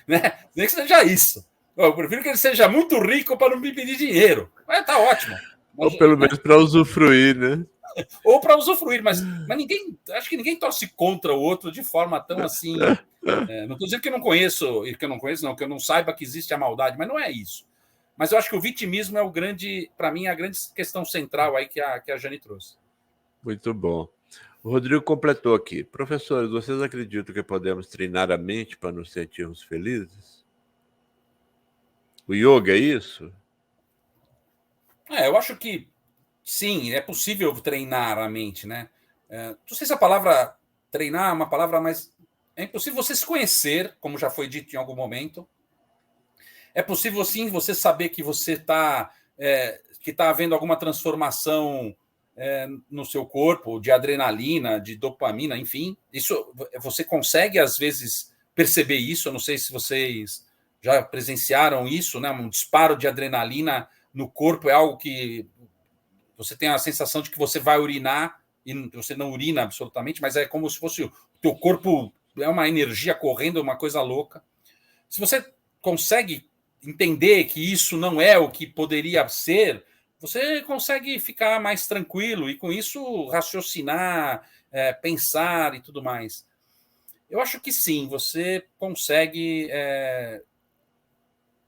Né? Nem que seja isso. Eu prefiro que ele seja muito rico para não me pedir dinheiro. Mas tá ótimo. Mas, ou pelo menos para usufruir, né? Ou para usufruir, mas ninguém, acho que ninguém torce contra o outro de forma tão assim. Não estou dizendo que eu não conheço, que eu não saiba que existe a maldade, mas não é isso. Mas eu acho que o vitimismo é o grande, para mim, a grande questão central aí que a Jane trouxe. Muito bom. O Rodrigo completou aqui. Professores, vocês acreditam que podemos treinar a mente para nos sentirmos felizes? O yoga é isso? Eu acho que sim, é possível treinar a mente, né? Não sei se a palavra treinar é uma palavra, mas é impossível você se conhecer, como já foi dito em algum momento. É possível sim você saber que você está que está havendo alguma transformação no seu corpo, de adrenalina, de dopamina, enfim. Isso você consegue às vezes perceber isso. Eu não sei se vocês já presenciaram isso, né? Um disparo de adrenalina no corpo é algo que você tem a sensação de que você vai urinar e você não urina absolutamente, mas é como se fosse o teu corpo é uma energia correndo, uma coisa louca. Se você consegue entender que isso não é o que poderia ser, você consegue ficar mais tranquilo e, com isso, raciocinar, pensar e tudo mais. Eu acho que sim, você consegue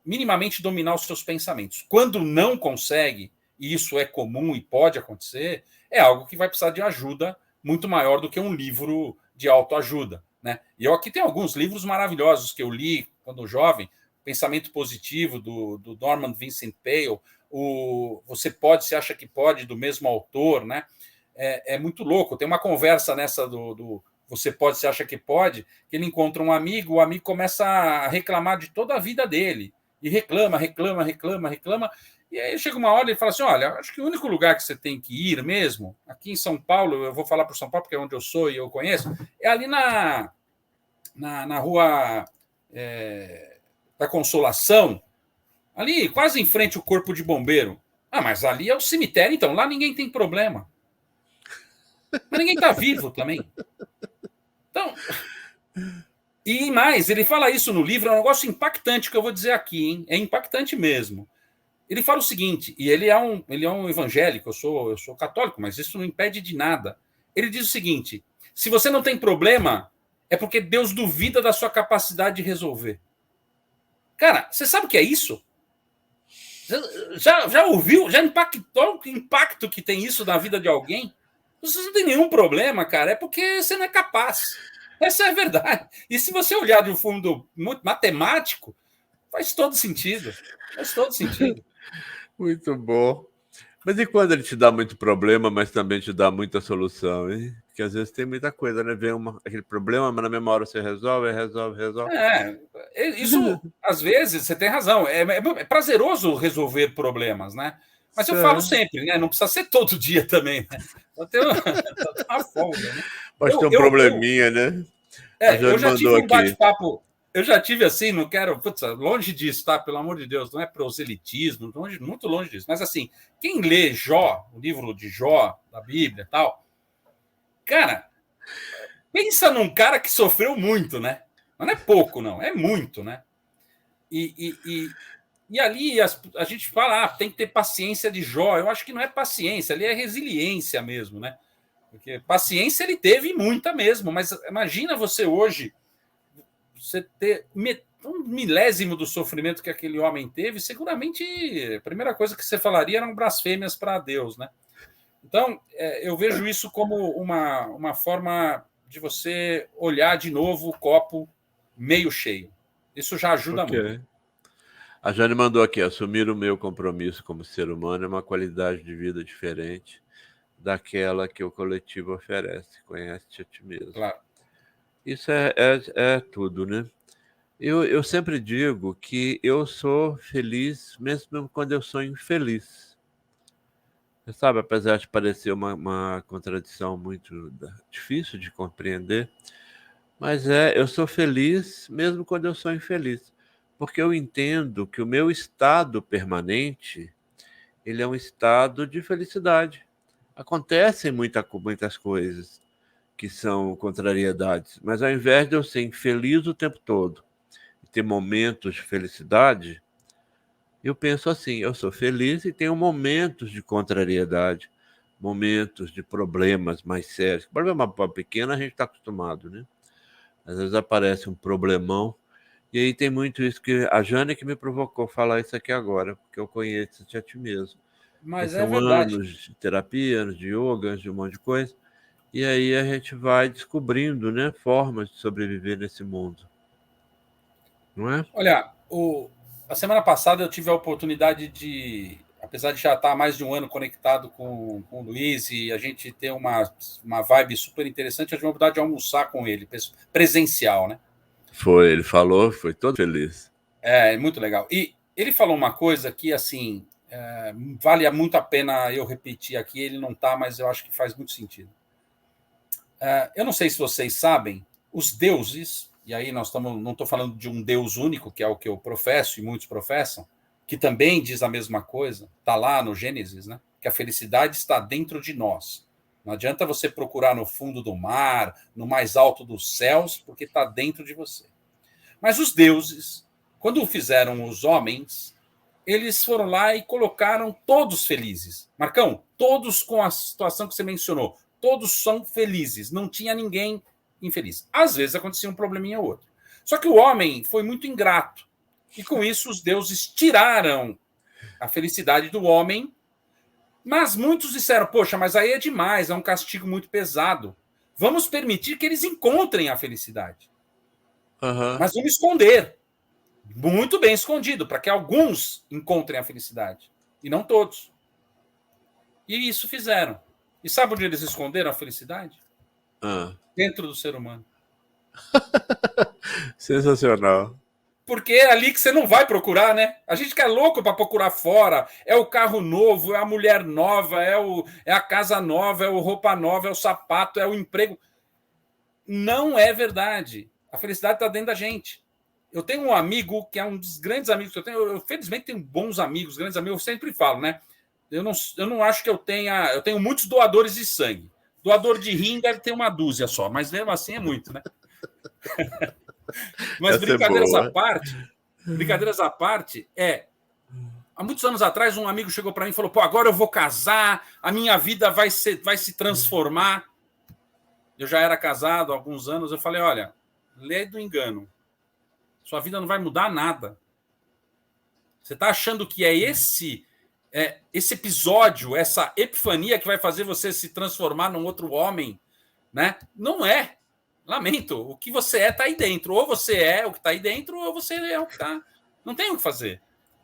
minimamente dominar os seus pensamentos. Quando não consegue, e isso é comum e pode acontecer, é algo que vai precisar de ajuda muito maior do que um livro de autoajuda. Né? E eu aqui tenho alguns livros maravilhosos que eu li quando jovem, Pensamento Positivo, do Norman Vincent Peale, o Você Pode, Se Acha Que Pode, do mesmo autor. Né? É muito louco. Tem uma conversa nessa do Você Pode, Se Acha Que Pode, que ele encontra um amigo, o amigo começa a reclamar de toda a vida dele. E reclama. E aí chega uma hora e ele fala assim: olha, acho que o único lugar que você tem que ir mesmo, aqui em São Paulo, eu vou falar por São Paulo, porque é onde eu sou e eu conheço, é ali na rua da Consolação, ali quase em frente ao Corpo de Bombeiro. Ah, mas ali é o cemitério, então, lá ninguém tem problema. Mas ninguém está vivo também. Então. E mais, ele fala isso no livro, é um negócio impactante que eu vou dizer aqui, hein? É impactante mesmo. Ele fala o seguinte, e ele é um evangélico, eu sou católico, mas isso não impede de nada. Ele diz o seguinte: se você não tem problema, é porque Deus duvida da sua capacidade de resolver. Cara, você sabe o que é isso? Já ouviu? Já impactou o impacto que tem isso na vida de alguém? Você não tem nenhum problema, cara, é porque você não é capaz. Essa é a verdade. E se você olhar de um fundo muito matemático, Faz todo sentido. Faz todo sentido. Muito bom. Mas e quando ele te dá muito problema, mas também te dá muita solução, hein? Porque às vezes tem muita coisa, né? Vem aquele problema, mas na mesma hora você resolve, resolve. Isso, às vezes, você tem razão. É prazeroso resolver problemas, né? Mas eu falo sempre, né? Não precisa ser todo dia também, né? Pode ter uma folga, né? Pode ter um probleminha, né? A Eu Jane já tive mandou um aqui. bate-papo. Eu já tive assim, não quero. Putz, longe disso, tá? Pelo amor de Deus, não é proselitismo, longe, muito longe disso. Mas assim, quem lê Jó, o livro de Jó, da Bíblia e tal, cara, pensa num cara que sofreu muito, né? Não é pouco, não, é muito, né? E ali a gente fala, tem que ter paciência de Jó. Eu acho que não é paciência, ali é resiliência mesmo, né? Porque paciência ele teve muita mesmo, mas imagina você hoje, você ter um milésimo do sofrimento que aquele homem teve, seguramente a primeira coisa que você falaria eram blasfêmias para Deus, né? Então, eu vejo isso como uma forma de você olhar de novo o copo meio cheio. Isso já ajuda muito. A Jane mandou aqui, assumir o meu compromisso como ser humano é uma qualidade de vida diferente daquela que o coletivo oferece. Conhece-te a ti mesmo. Claro. Isso é tudo, né? Eu sempre digo que eu sou feliz mesmo quando eu sou infeliz. Você sabe, apesar de parecer uma contradição muito difícil de compreender, mas eu sou feliz mesmo quando eu sou infeliz, porque eu entendo que o meu estado permanente, ele é um estado de felicidade. Acontecem muitas coisas que são contrariedades, mas ao invés de eu ser infeliz o tempo todo e ter momentos de felicidade, eu penso assim, eu sou feliz e tenho momentos de contrariedade, momentos de problemas mais sérios. Problema pequeno a gente está acostumado, né? Às vezes aparece um problemão. E aí tem muito isso que a Jane que me provocou falar isso aqui agora, porque eu conheço-te a ti mesmo. Porque Mas é são verdade. anos de terapia, anos de yoga, anos de um monte de coisa. E aí a gente vai descobrindo, né, formas de sobreviver nesse mundo. Não é? Olha, a semana passada eu tive a oportunidade de, apesar de já estar há mais de um ano conectado com o Luiz e a gente ter uma vibe super interessante, eu tive a oportunidade de almoçar com ele, presencial, né? Foi, ele falou, foi todo feliz. É muito legal. E ele falou uma coisa que, assim, vale muito a pena eu repetir aqui, ele não está, mas eu acho que faz muito sentido. Eu não sei se vocês sabem, os deuses, e aí não estou falando de um Deus único, que é o que eu professo e muitos professam, que também diz a mesma coisa, está lá no Gênesis, né? Que a felicidade está dentro de nós. Não adianta você procurar no fundo do mar, no mais alto dos céus, porque está dentro de você. Mas os deuses, quando fizeram os homens, eles foram lá e colocaram todos felizes. Marcão, todos com a situação que você mencionou. Todos são felizes. Não tinha ninguém infeliz. Às vezes acontecia um probleminha ou outro. Só que o homem foi muito ingrato. E com isso os deuses tiraram a felicidade do homem. Mas muitos disseram, poxa, mas aí é demais, é um castigo muito pesado. Vamos permitir que eles encontrem a felicidade. Uhum. Mas vamos esconder. Muito bem escondido, para que alguns encontrem a felicidade. E não todos. E isso fizeram. E sabe onde eles esconderam a felicidade? Dentro do ser humano. Sensacional. Porque é ali que você não vai procurar, né? A gente que é louco para procurar fora. É o carro novo, é a mulher nova, é a casa nova, é o roupa nova, é o sapato, é o emprego. Não é verdade. A felicidade está dentro da gente. Eu tenho um amigo que é um dos grandes amigos que eu tenho. Eu felizmente tenho bons amigos, grandes amigos. Eu sempre falo, né? Eu não acho que eu tenha. Eu tenho muitos doadores de sangue. Doador de rim deve ter uma dúzia só, mas mesmo assim é muito, né? Mas Essa é boa. brincadeiras à parte, há muitos anos atrás, um amigo chegou para mim e falou: pô, agora eu vou casar, a minha vida vai se transformar. Eu já era casado há alguns anos. Eu falei: olha, lê do engano. Sua vida não vai mudar nada. Você está achando que é esse episódio, essa epifania que vai fazer você se transformar num outro homem, né? Não é. Lamento. O que você está aí dentro. Ou você é o que está aí dentro, ou você é o que está Não tem o que fazer.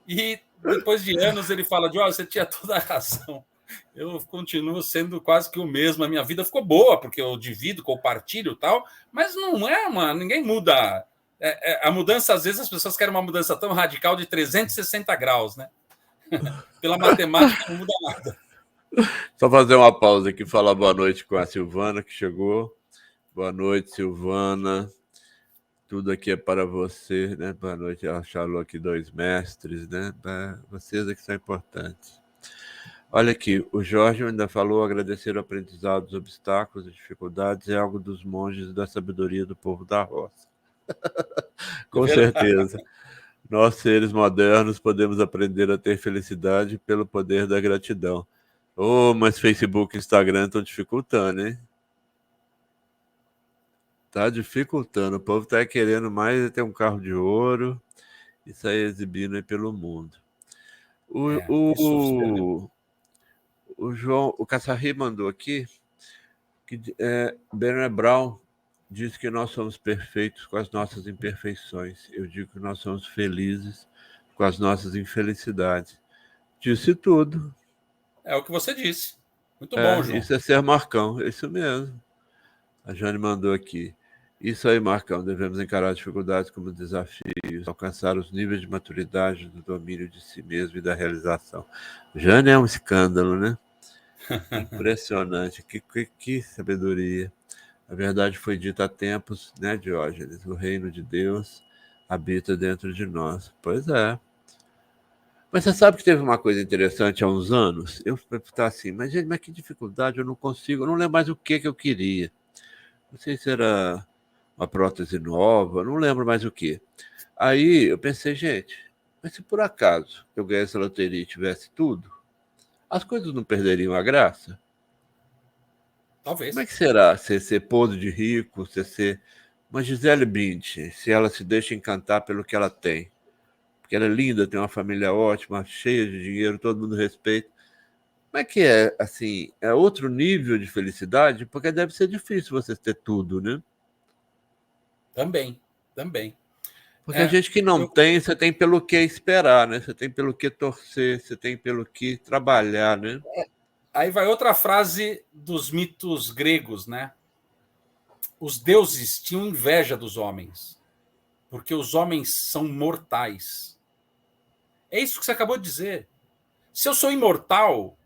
E depois de anos ele fala de, você tinha toda a razão. Eu continuo sendo quase que o mesmo. A minha vida ficou boa, porque eu divido, compartilho e tal, mas não é ninguém muda. A mudança, às vezes, as pessoas querem uma mudança tão radical de 360 graus, né? Pela matemática não muda nada. Só fazer uma pausa aqui, falar boa noite com a Silvana, que chegou. Boa noite, Silvana. Tudo aqui é para você, né? Boa noite. Ela falou aqui 2 mestres, né? Vocês é que são importantes. Olha aqui, o Jorge ainda falou: agradecer o aprendizado dos obstáculos e dificuldades é algo dos monges da sabedoria do povo da roça. Com certeza. Nós, seres modernos, podemos aprender a ter felicidade pelo poder da gratidão. Mas Facebook e Instagram estão dificultando, hein? Tá dificultando. O povo tá querendo mais ter um carro de ouro e sair exibindo aí pelo mundo. O João, o Caçarri mandou aqui que Brené Brown diz que nós somos perfeitos com as nossas imperfeições. Eu digo que nós somos felizes com as nossas infelicidades. Disse tudo. É o que você disse. Muito bom, João. Isso é ser Marcão, é isso mesmo. A Jane mandou aqui. Isso aí, Marcão, devemos encarar as dificuldades como desafios, alcançar os níveis de maturidade do domínio de si mesmo e da realização. Jane é um escândalo, né? Impressionante, que sabedoria. A verdade foi dita há tempos, né, Diógenes? O reino de Deus habita dentro de nós. Pois é. Mas você sabe que teve uma coisa interessante há uns anos? Eu estava assim, mas gente, mas que dificuldade, eu não consigo, eu não lembro mais o que eu queria. Não sei se era uma prótese nova, não lembro mais o que. Aí eu pensei, gente, mas se por acaso eu ganhasse a loteria e tivesse tudo, as coisas não perderiam a graça? Talvez. Como é que será você ser podre de rico, você ser uma Gisele Bündchen, se ela se deixa encantar pelo que ela tem? Porque ela é linda, tem uma família ótima, cheia de dinheiro, todo mundo respeita. Como é que é, assim, é outro nível de felicidade? Porque deve ser difícil você ter tudo, né? Também. Porque a gente que não tem, você tem pelo que esperar, né? Você tem pelo que torcer, você tem pelo que trabalhar, né? Aí vai outra frase dos mitos gregos, né? Os deuses tinham inveja dos homens, porque os homens são mortais. É isso que você acabou de dizer. Se eu sou imortal,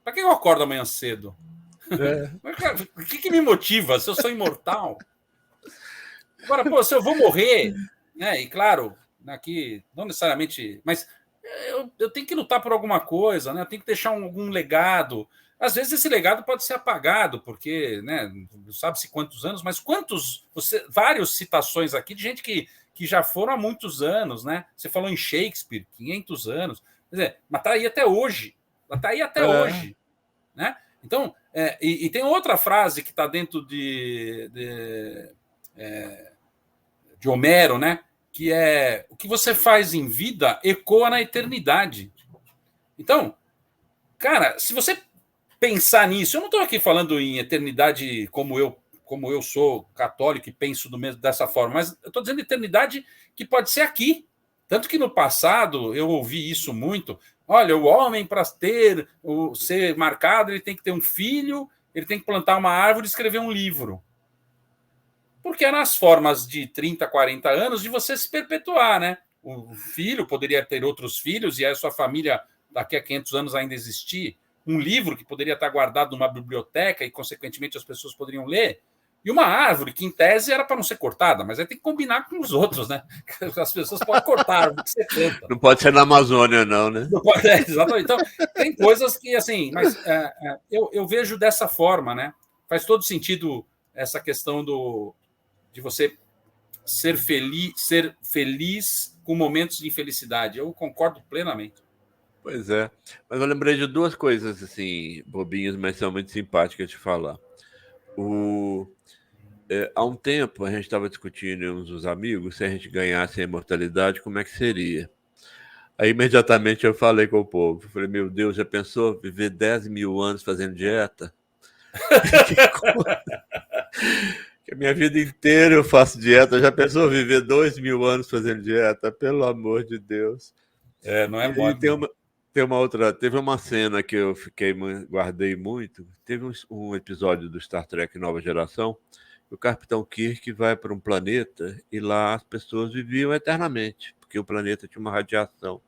para que eu acordo amanhã cedo? O que me motiva se eu sou imortal? Agora, se eu vou morrer, né? E claro, aqui não necessariamente, mas eu tenho que lutar por alguma coisa, né? Eu tenho que deixar algum legado. Às vezes esse legado pode ser apagado, porque, né, não sabe-se quantos anos, mas várias citações aqui de gente que já foram há muitos anos, né? Você falou em Shakespeare, 500 anos, quer dizer, mas está aí até hoje, né? Então, e tem outra frase que está dentro de Homero, né? Que é: o que você faz em vida ecoa na eternidade. Então, cara, se você pensar nisso, eu não estou aqui falando em eternidade como eu sou católico e penso dessa forma, mas eu estou dizendo eternidade que pode ser aqui. Tanto que no passado eu ouvi isso muito. Olha, o homem, para ser marcado, ele tem que ter um filho, ele tem que plantar uma árvore e escrever um livro. Porque eram as formas de 30, 40 anos de você se perpetuar, né? O filho poderia ter outros filhos e a sua família daqui a 500 anos ainda existir. Um livro que poderia estar guardado numa biblioteca e, consequentemente, as pessoas poderiam ler. E uma árvore que, em tese, era para não ser cortada, mas aí tem que combinar com os outros, né? As pessoas podem cortar a árvore que você planta. Não pode ser na Amazônia, não, né? Não pode, exatamente. Então, tem coisas que, assim, mas eu vejo dessa forma, né? Faz todo sentido essa questão de você ser feliz com momentos de infelicidade. Eu concordo plenamente. Pois é. Mas eu lembrei de 2 coisas, assim, bobinhas, mas são muito simpáticas de falar. Há um tempo, a gente estava discutindo uns dos amigos, se a gente ganhasse a imortalidade, como é que seria? Aí, imediatamente, eu falei com o povo. Falei, meu Deus, já pensou viver 10 mil anos fazendo dieta? Minha vida inteira eu faço dieta. Já pensou viver 2.000 anos fazendo dieta? Pelo amor de Deus. Não é E aí mole, não. tem uma outra, teve uma cena que eu guardei muito. Teve um episódio do Star Trek Nova Geração. O Capitão Kirk vai para um planeta e lá as pessoas viviam eternamente, porque o planeta tinha uma radiação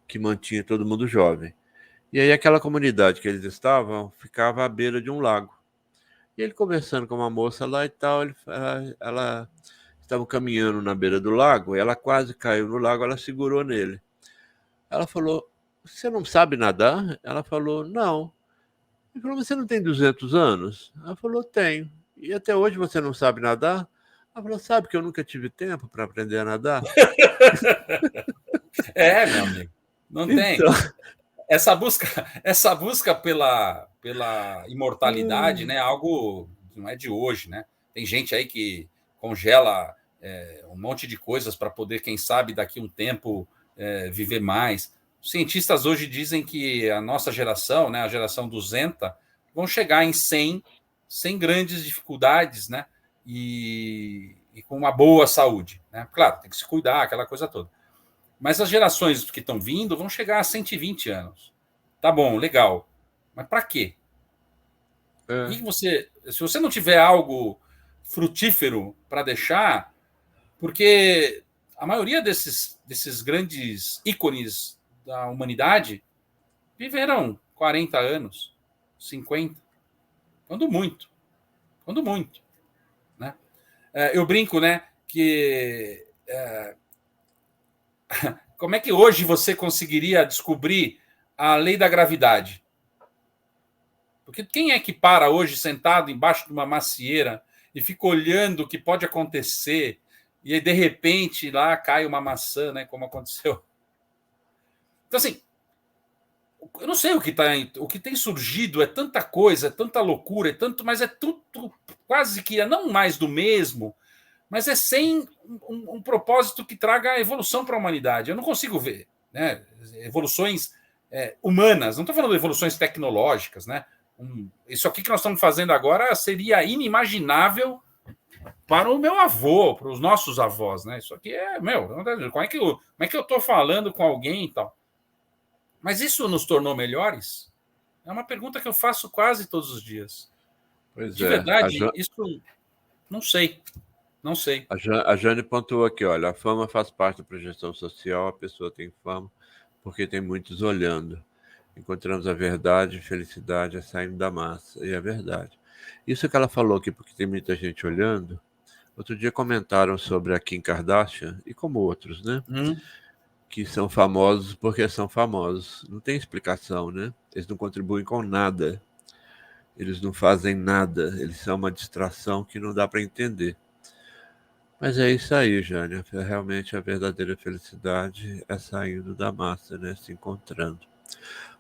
que mantinha todo mundo jovem. E aí aquela comunidade que eles estavam ficava à beira de um lago. E ele conversando com uma moça lá e tal, ela estava caminhando na beira do lago, ela quase caiu no lago, ela segurou nele. Ela falou: "Você não sabe nadar?" Ela falou: "Não." Ele falou: "Você não tem 200 anos?" Ela falou: "Tenho." "E até hoje você não sabe nadar?" Ela falou: "Sabe que eu nunca tive tempo para aprender a nadar?" Meu amigo. Não tem. Então, Essa busca pela imortalidade, né, algo que não é de hoje, né? Tem gente aí que congela um monte de coisas para poder, quem sabe, daqui a um tempo viver mais. Os cientistas hoje dizem que a nossa geração, né, a geração 200, vão chegar em 100 sem grandes dificuldades, né? E com uma boa saúde, né? Claro, tem que se cuidar, aquela coisa toda. Mas as gerações que estão vindo vão chegar a 120 anos. Tá bom, legal. Mas para quê? é, E se você não tiver algo frutífero para deixar, porque a maioria desses grandes ícones da humanidade viveram 40 anos, 50, quando muito, quando muito, né? Eu brinco, né, que como é que hoje você conseguiria descobrir a lei da gravidade? Porque quem é que para hoje sentado embaixo de uma macieira e fica olhando o que pode acontecer e aí, de repente lá cai uma maçã, né, como aconteceu? Então, assim, eu não sei o que tem surgido, é tanta coisa, é tanta loucura, mas é tudo quase que não mais do mesmo, mas é sem um propósito que traga evolução para a humanidade. Eu não consigo ver, né, evoluções humanas, não estou falando de evoluções tecnológicas, né? Isso aqui que nós estamos fazendo agora seria inimaginável para o meu avô, para os nossos avós, né? Isso aqui como é que eu estou falando com alguém e tal? Mas isso nos tornou melhores? É uma pergunta que eu faço quase todos os dias. pois De é. verdade, isso não sei, não sei. A Jane pontuou aqui, olha, a fama faz parte da projeção social, a pessoa tem fama porque tem muitos olhando. Encontramos a verdade e felicidade é saindo da massa, e é verdade. Isso que ela falou aqui, porque tem muita gente olhando. Outro dia comentaram sobre a Kim Kardashian, e como outros, né? Hum, Que são famosos porque são famosos. Não tem explicação, né? Eles não contribuem com nada. Eles não fazem nada. Eles são uma distração que não dá para entender. Mas é isso aí, Jânia. Realmente a verdadeira felicidade é saindo da massa, né? Se encontrando.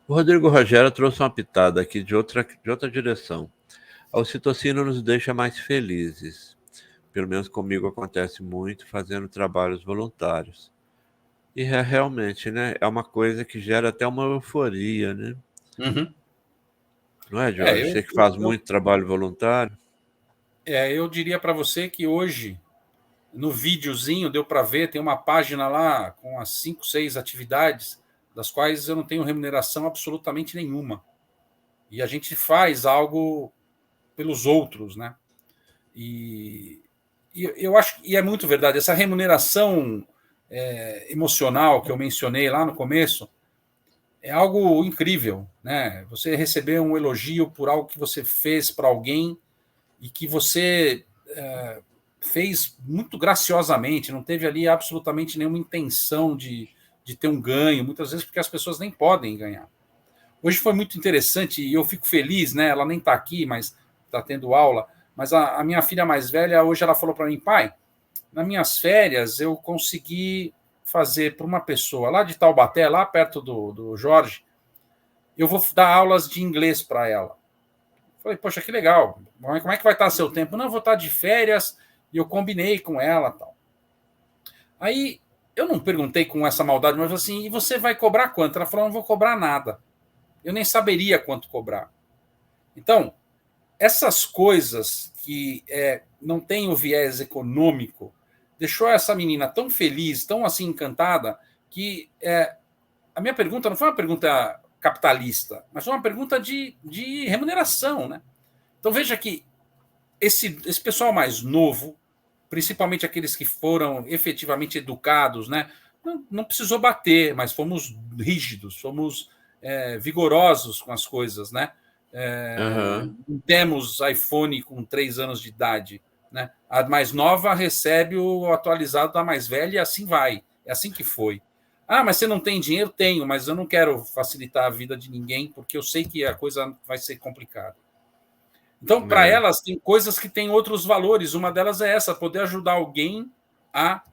O Rodrigo Rogério trouxe uma pitada aqui de outra direção. A ocitocina nos deixa mais felizes. Pelo menos comigo acontece muito fazendo trabalhos voluntários. E realmente, né? É uma coisa que gera até uma euforia, né? uhum. Não é, É, Jorge? eu, Você que faz eu, muito trabalho voluntário. eu diria para você que hoje, no videozinho, deu para ver, tem uma página lá com as 5, 6 atividades, das quais eu não tenho remuneração absolutamente nenhuma. E a gente faz algo pelos outros, né? E, e eu acho que é muito verdade. Essa remuneração emocional que eu mencionei lá no começo é algo incrível, né? Você receber um elogio por algo que você fez para alguém e que você fez muito graciosamente, não teve ali absolutamente nenhuma intenção de ter um ganho, muitas vezes porque as pessoas nem podem ganhar. Hoje foi muito interessante e eu fico feliz, né? Ela nem está aqui, mas está tendo aula. Mas a minha filha mais velha, hoje ela falou para mim, pai, nas minhas férias eu consegui fazer para uma pessoa lá de Taubaté, lá perto do Jorge, eu vou dar aulas de inglês para ela. Falei, poxa, que legal. Como é que vai estar seu tempo? Não, eu vou estar de férias e eu combinei com ela tal. Aí eu não perguntei com essa maldade, mas assim, e você vai cobrar quanto? Ela falou, não vou cobrar nada. Eu nem saberia quanto cobrar. Então, essas coisas que não tem o viés econômico deixou essa menina tão feliz, tão assim encantada, que a minha pergunta não foi uma pergunta capitalista, mas foi uma pergunta de remuneração, né? Então veja que esse pessoal mais novo, principalmente aqueles que foram efetivamente educados, né? Não precisou bater, mas fomos rígidos, fomos vigorosos com as coisas, né? Temos iPhone com 3 anos de idade, né? A mais nova recebe o atualizado da mais velha e assim vai. É assim que foi. Ah, mas você não tem dinheiro? Tenho, mas eu não quero facilitar a vida de ninguém, porque eu sei que a coisa vai ser complicada. Então, para elas, tem coisas que têm outros valores. Uma delas é essa, poder ajudar alguém a...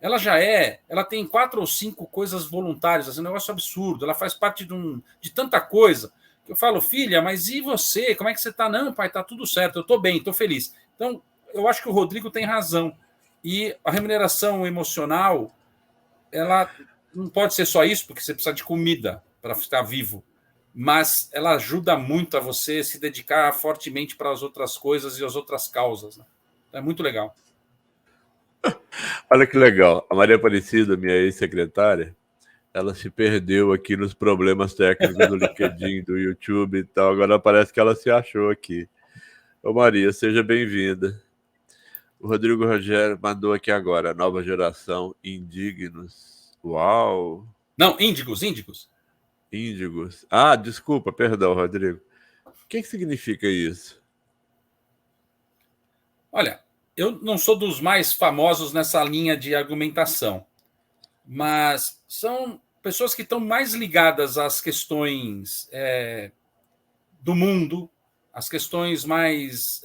Ela tem 4 ou 5 coisas voluntárias, assim, um negócio absurdo. Ela faz parte de tanta coisa. Eu falo, filha, mas e você? Como é que você está? Não, pai, está tudo certo, eu estou bem, estou feliz. Então, eu acho que o Rodrigo tem razão. E a remuneração emocional, ela não pode ser só isso, porque você precisa de comida para ficar vivo. Mas ela ajuda muito a você se dedicar fortemente para as outras coisas e as outras causas. Né? É muito legal. Olha que legal. A Maria Aparecida, minha ex-secretária, ela se perdeu aqui nos problemas técnicos do LinkedIn, do YouTube e tal. Agora parece que ela se achou aqui. Ô Maria, seja bem-vinda. O Rodrigo Rogério mandou aqui agora, nova geração, indignos. Uau! Não, índigos. Índigos. Ah, desculpa, perdão, Rodrigo. O que significa isso? Olha, eu não sou dos mais famosos nessa linha de argumentação, mas são pessoas que estão mais ligadas às questões do mundo, às questões mais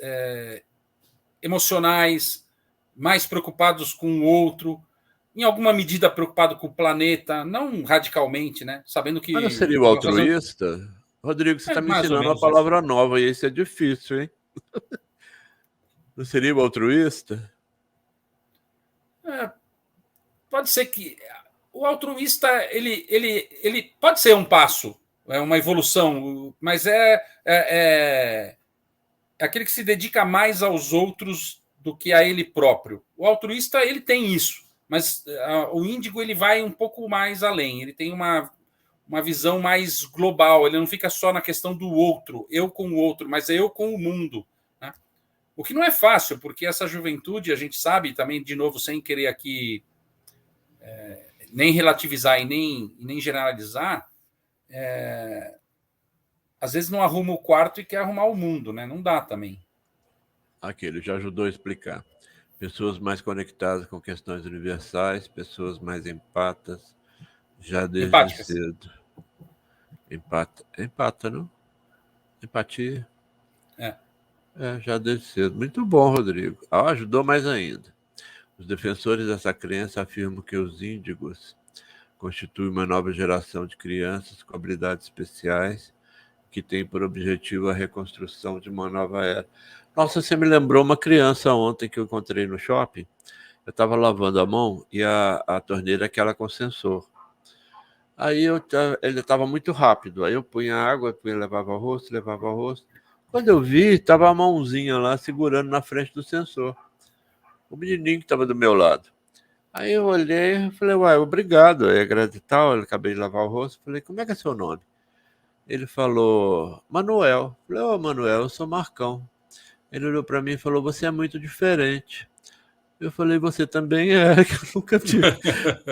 emocionais, mais preocupados com o outro, em alguma medida preocupado com o planeta, não radicalmente, né? Sabendo Mas não que seria o altruísta? Rodrigo, você está me mais ou ensinando uma menos isso. palavra nova e isso é difícil, hein? Não seria o altruísta? Pode ser que o altruísta ele pode ser um passo, uma evolução, mas é aquele que se dedica mais aos outros do que a ele próprio. O altruísta ele tem isso, mas o índigo ele vai um pouco mais além. Ele tem uma visão mais global. Ele não fica só na questão do outro, eu com o outro, mas eu com o mundo. Né? O que não é fácil, porque essa juventude, a gente sabe também, de novo, sem querer aqui nem relativizar e nem generalizar, às vezes não arruma o quarto e quer arrumar o mundo, né? Não dá também. Aqui, ele já ajudou a explicar. Pessoas mais conectadas com questões universais, pessoas mais empatas, já desde Empáticas. cedo. Empata, não? Empatia. Já desde cedo. Muito bom, Rodrigo. Ajudou mais ainda. Os defensores dessa crença afirmam que os índigos constituem uma nova geração de crianças com habilidades especiais que tem por objetivo a reconstrução de uma nova era. Nossa, você me lembrou uma criança ontem que eu encontrei no shopping. Eu estava lavando a mão e a torneira é aquela com sensor. Aí ele estava muito rápido. Aí eu punha água, levava ao rosto, levava ao rosto. Quando eu vi, estava a mãozinha lá segurando na frente do sensor. O menininho que estava do meu lado. Aí eu olhei e falei, uai, obrigado. Aí agradeci tal, eu acabei de lavar o rosto. Falei, como é que é seu nome? Ele falou, Manuel. Falei, ô Manuel, eu sou Marcão. Ele olhou para mim e falou, você é muito diferente. Eu falei, você também é, que eu nunca tive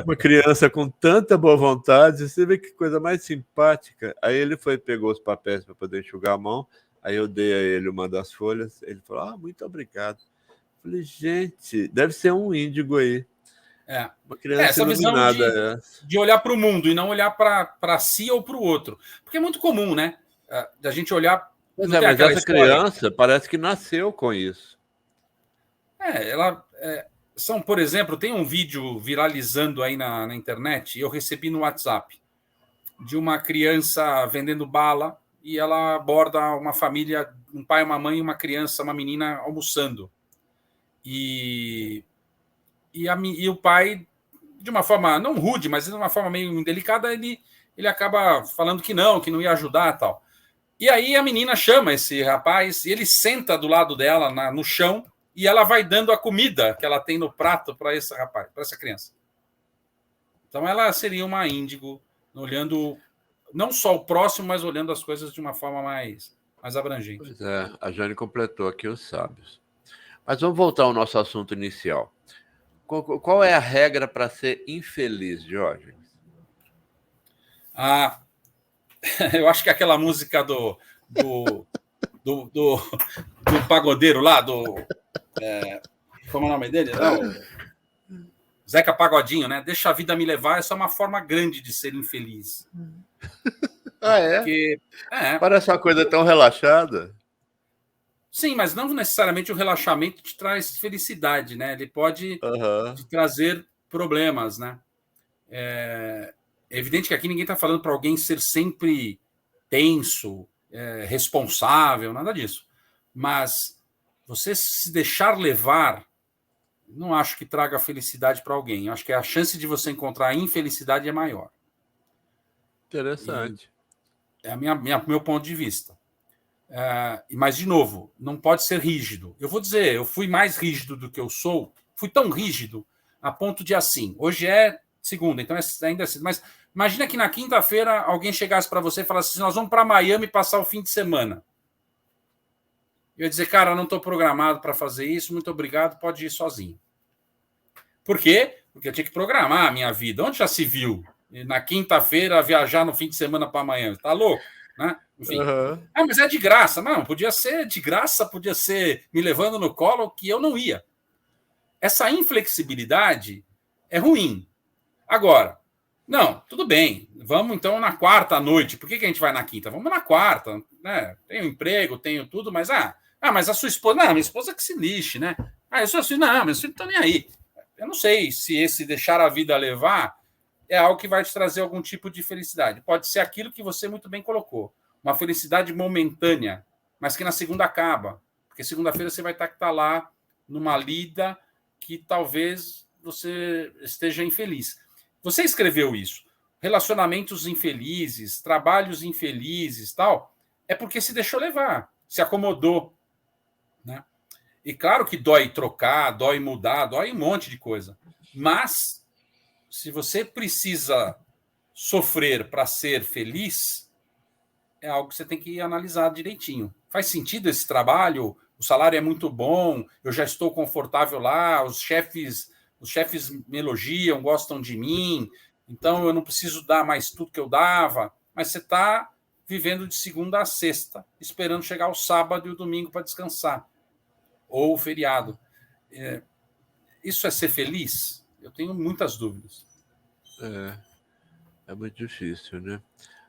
uma criança com tanta boa vontade. Você vê que coisa mais simpática. Aí ele foi, pegou os papéis para poder enxugar a mão. Aí eu dei a ele uma das folhas. Ele falou, muito obrigado. Eu falei, gente, deve ser um índigo aí. Uma criança Essa visão iluminada. de olhar para o mundo e não olhar para si ou para o outro. Porque é muito comum, né? Da gente olhar. Pois não é, tem mas aquela essa história. criança parece que nasceu com isso. São, por exemplo, tem um vídeo viralizando aí na internet, e eu recebi no WhatsApp, de uma criança vendendo bala, e ela aborda uma família, um pai, uma mãe e uma criança, uma menina almoçando. E o pai, de uma forma não rude, mas de uma forma meio indelicada, ele acaba falando que não ia ajudar tal. E aí a menina chama esse rapaz e ele senta do lado dela no chão e ela vai dando a comida que ela tem no prato para esse rapaz, para essa criança. Então ela seria uma índigo, olhando não só o próximo, mas olhando as coisas de uma forma mais abrangente. Pois é, a Jane completou aqui os sábios. Mas vamos voltar ao nosso assunto inicial. Qual é a regra para ser infeliz, Jorge? Eu acho que aquela música do pagodeiro lá, como é o nome dele? Não, Zeca Pagodinho, né? Deixa a vida me levar, essa é uma forma grande de ser infeliz. Ah, é? Porque, parece uma coisa tão relaxada. Sim, mas não necessariamente o relaxamento te traz felicidade, né? Ele pode te trazer problemas, né? É evidente que aqui ninguém está falando para alguém ser sempre tenso, responsável, nada disso. Mas você se deixar levar, não acho que traga felicidade para alguém. Eu acho que a chance de você encontrar infelicidade é maior. Interessante. É meu ponto de vista. Mas, de novo, não pode ser rígido. Eu vou dizer, eu fui mais rígido do que eu sou, fui tão rígido a ponto de assim, hoje é segunda, então ainda é cedo, mas imagina que na quinta-feira alguém chegasse para você e falasse assim, nós vamos para Miami passar o fim de semana. Eu ia dizer, cara, eu não estou programado para fazer isso, muito obrigado, pode ir sozinho. Por quê? Porque eu tinha que programar a minha vida. Onde já se viu? Na quinta-feira viajar no fim de semana para Miami? Tá louco? Né? Enfim. Mas é de graça. Não, podia ser de graça, podia ser me levando no colo que eu não ia. Essa inflexibilidade é ruim. Agora, não, tudo bem. Vamos então na quarta à noite. Por que a gente vai na quinta? Vamos na quarta. Né? Tenho emprego, tenho tudo, mas mas a sua esposa. Não, minha esposa que se lixe, né? Eu sou assim, não, meus filhos não estão nem aí. Eu não sei se esse deixar a vida levar é algo que vai te trazer algum tipo de felicidade. Pode ser aquilo que você muito bem colocou. Uma felicidade momentânea, mas que na segunda acaba. Porque segunda-feira você vai estar lá numa lida que talvez você esteja infeliz. Você escreveu isso. Relacionamentos infelizes, trabalhos infelizes, tal, é porque se deixou levar, se acomodou. Né? E claro que dói trocar, dói mudar, dói um monte de coisa. Mas, se você precisa sofrer para ser feliz, é algo que você tem que analisar direitinho. Faz sentido esse trabalho? O salário é muito bom, eu já estou confortável lá, os chefes me elogiam, gostam de mim, então eu não preciso dar mais tudo que eu dava, mas você está vivendo de segunda a sexta, esperando chegar o sábado e o domingo para descansar, ou o feriado. Isso é ser feliz? Eu tenho muitas dúvidas. É muito difícil, né?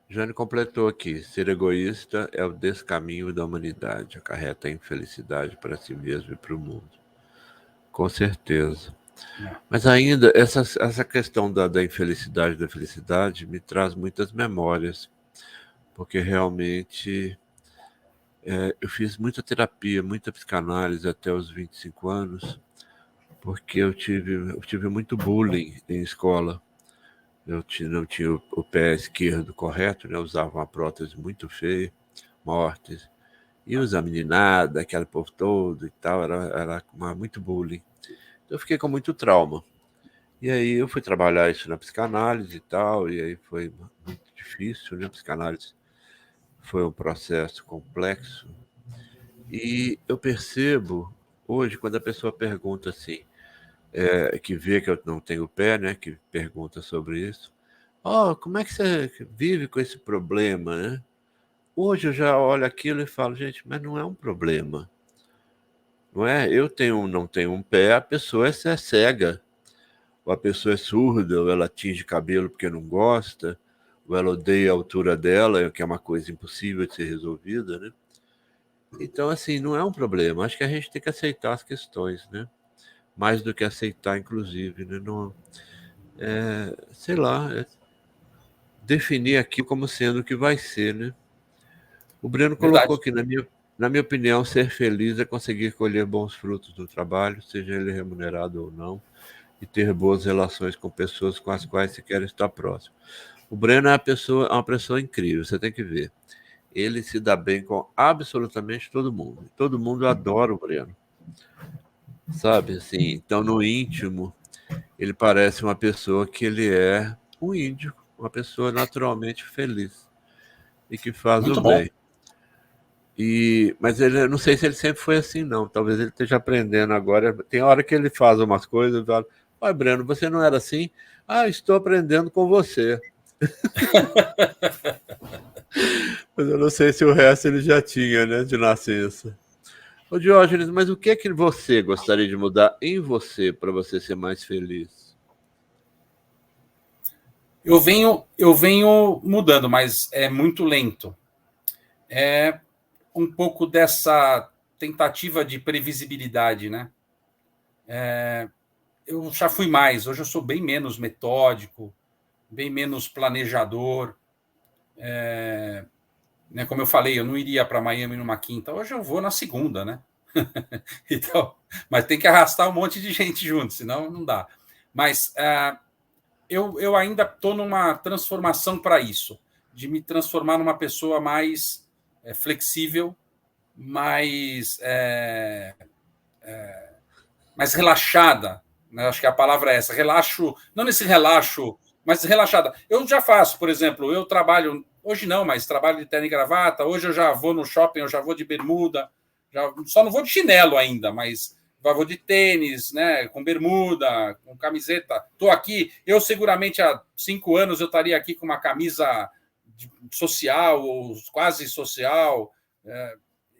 Jane completou aqui, ser egoísta é o descaminho da humanidade, acarreta a infelicidade para si mesmo e para o mundo. Com certeza. Mas ainda, essa questão da infelicidade e da felicidade me traz muitas memórias, porque realmente eu fiz muita terapia, muita psicanálise até os 25 anos, porque eu tive muito bullying em escola. Eu não tinha o pé esquerdo correto, né? Eu usava uma prótese muito feia, mortes. E usa meninada, aquele povo todo e tal, era muito bullying. Eu fiquei com muito trauma. E aí eu fui trabalhar isso na psicanálise e tal, e aí foi muito difícil, né? A psicanálise foi um processo complexo. E eu percebo hoje, quando a pessoa pergunta assim, que vê que eu não tenho pé, né? Que pergunta sobre isso. Como é que você vive com esse problema, né? Hoje eu já olho aquilo e falo, gente, mas não é um problema. Não é? Não tenho um pé, a pessoa é cega. Ou a pessoa é surda, ou ela tinge cabelo porque não gosta, ou ela odeia a altura dela, que é uma coisa impossível de ser resolvida, né? Então, assim, não é um problema. Acho que a gente tem que aceitar as questões, né? Mais do que aceitar, inclusive, né? Não, sei lá, definir aqui como sendo o que vai ser, né? O Breno colocou aqui, na minha opinião, ser feliz é conseguir colher bons frutos do trabalho, seja ele remunerado ou não, e ter boas relações com pessoas com as quais se quer estar próximo. O Breno é uma pessoa incrível, você tem que ver. ele se dá bem com absolutamente todo mundo. Todo mundo adora o Breno. Sabe, assim, então no íntimo, ele parece uma pessoa que ele é um índio, uma pessoa naturalmente feliz e que faz o Muito bom. bem. Mas ele, eu não sei se ele sempre foi assim, não. Talvez ele esteja aprendendo agora. Tem hora que ele faz umas coisas e fala: Oi, Breno, você não era assim? Ah, estou aprendendo com você. Mas eu não sei se o resto ele já tinha, né, de nascença. Ô, Diógenes, mas o que é que você gostaria de mudar em você para você ser mais feliz? Eu venho mudando, mas é muito lento. É um pouco dessa tentativa de previsibilidade, né? Eu já fui mais, hoje eu sou bem menos metódico, bem menos planejador. Né? Como eu falei, eu não iria para Miami numa quinta, hoje eu vou na segunda, né? Então, mas tem que arrastar um monte de gente junto, senão não dá. Mas eu ainda estou numa transformação para isso, de me transformar numa pessoa mais flexível, mais, mais relaxada. Né? Acho que a palavra é essa. Relaxo, não nesse relaxo, mas relaxada. Eu já faço, por exemplo, eu trabalho, hoje não, mas trabalho de terno e gravata, hoje eu já vou no shopping, eu já vou de bermuda, só não vou de chinelo ainda, mas vou de tênis, né, com bermuda, com camiseta. Estou aqui, eu seguramente há 5 anos eu estaria aqui com uma camisa social, ou quase social,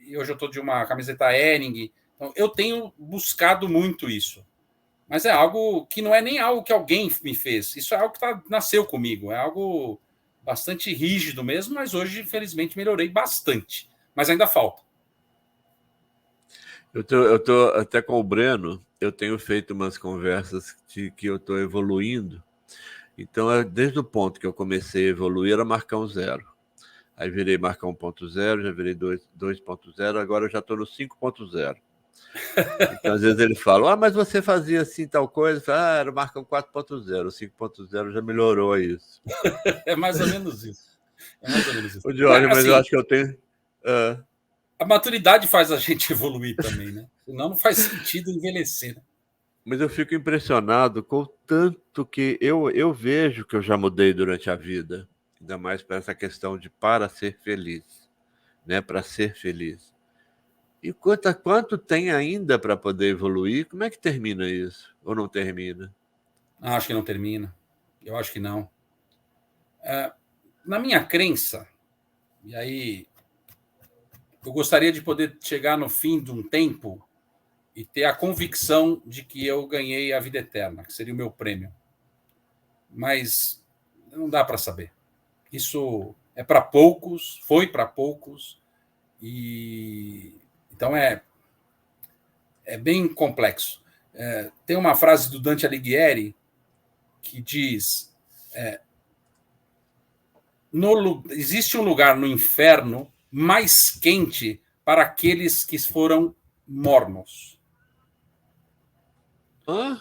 e hoje eu estou de uma camiseta Hering. Então, eu tenho buscado muito isso. Mas é algo que não é nem algo que alguém me fez. Isso é algo que nasceu comigo. É algo bastante rígido mesmo, mas hoje, infelizmente, melhorei bastante. Mas ainda falta. Eu tô até com o Breno, eu tenho feito umas conversas que eu estou evoluindo. Então, desde o ponto que eu comecei a evoluir, era marcar um zero. Aí virei marcar 1.0, já virei 2.0, agora eu já estou no 5.0. Então, às vezes ele fala, mas você fazia assim tal coisa, fala, era marca um 4.0, o 5.0 já melhorou isso. É mais ou menos isso. É mais ou menos isso. O Jorge, mas eu Assim, acho que eu tenho. a maturidade faz a gente evoluir também, né? Senão não faz sentido envelhecer. Né? Mas eu fico impressionado com o tanto que eu vejo que eu já mudei durante a vida, ainda mais para essa questão de para ser feliz, né? Para ser feliz. E quanto tem ainda para poder evoluir? Como é que termina isso? Ou não termina? Acho que não termina. Eu acho que não. Na minha crença, e aí eu gostaria de poder chegar no fim de um tempo e ter a convicção de que eu ganhei a vida eterna, que seria o meu prêmio. Mas não dá para saber. Isso é para poucos, foi para poucos, e então é bem complexo. Tem uma frase do Dante Alighieri que diz: existe um lugar no inferno mais quente para aqueles que foram mornos. Hã?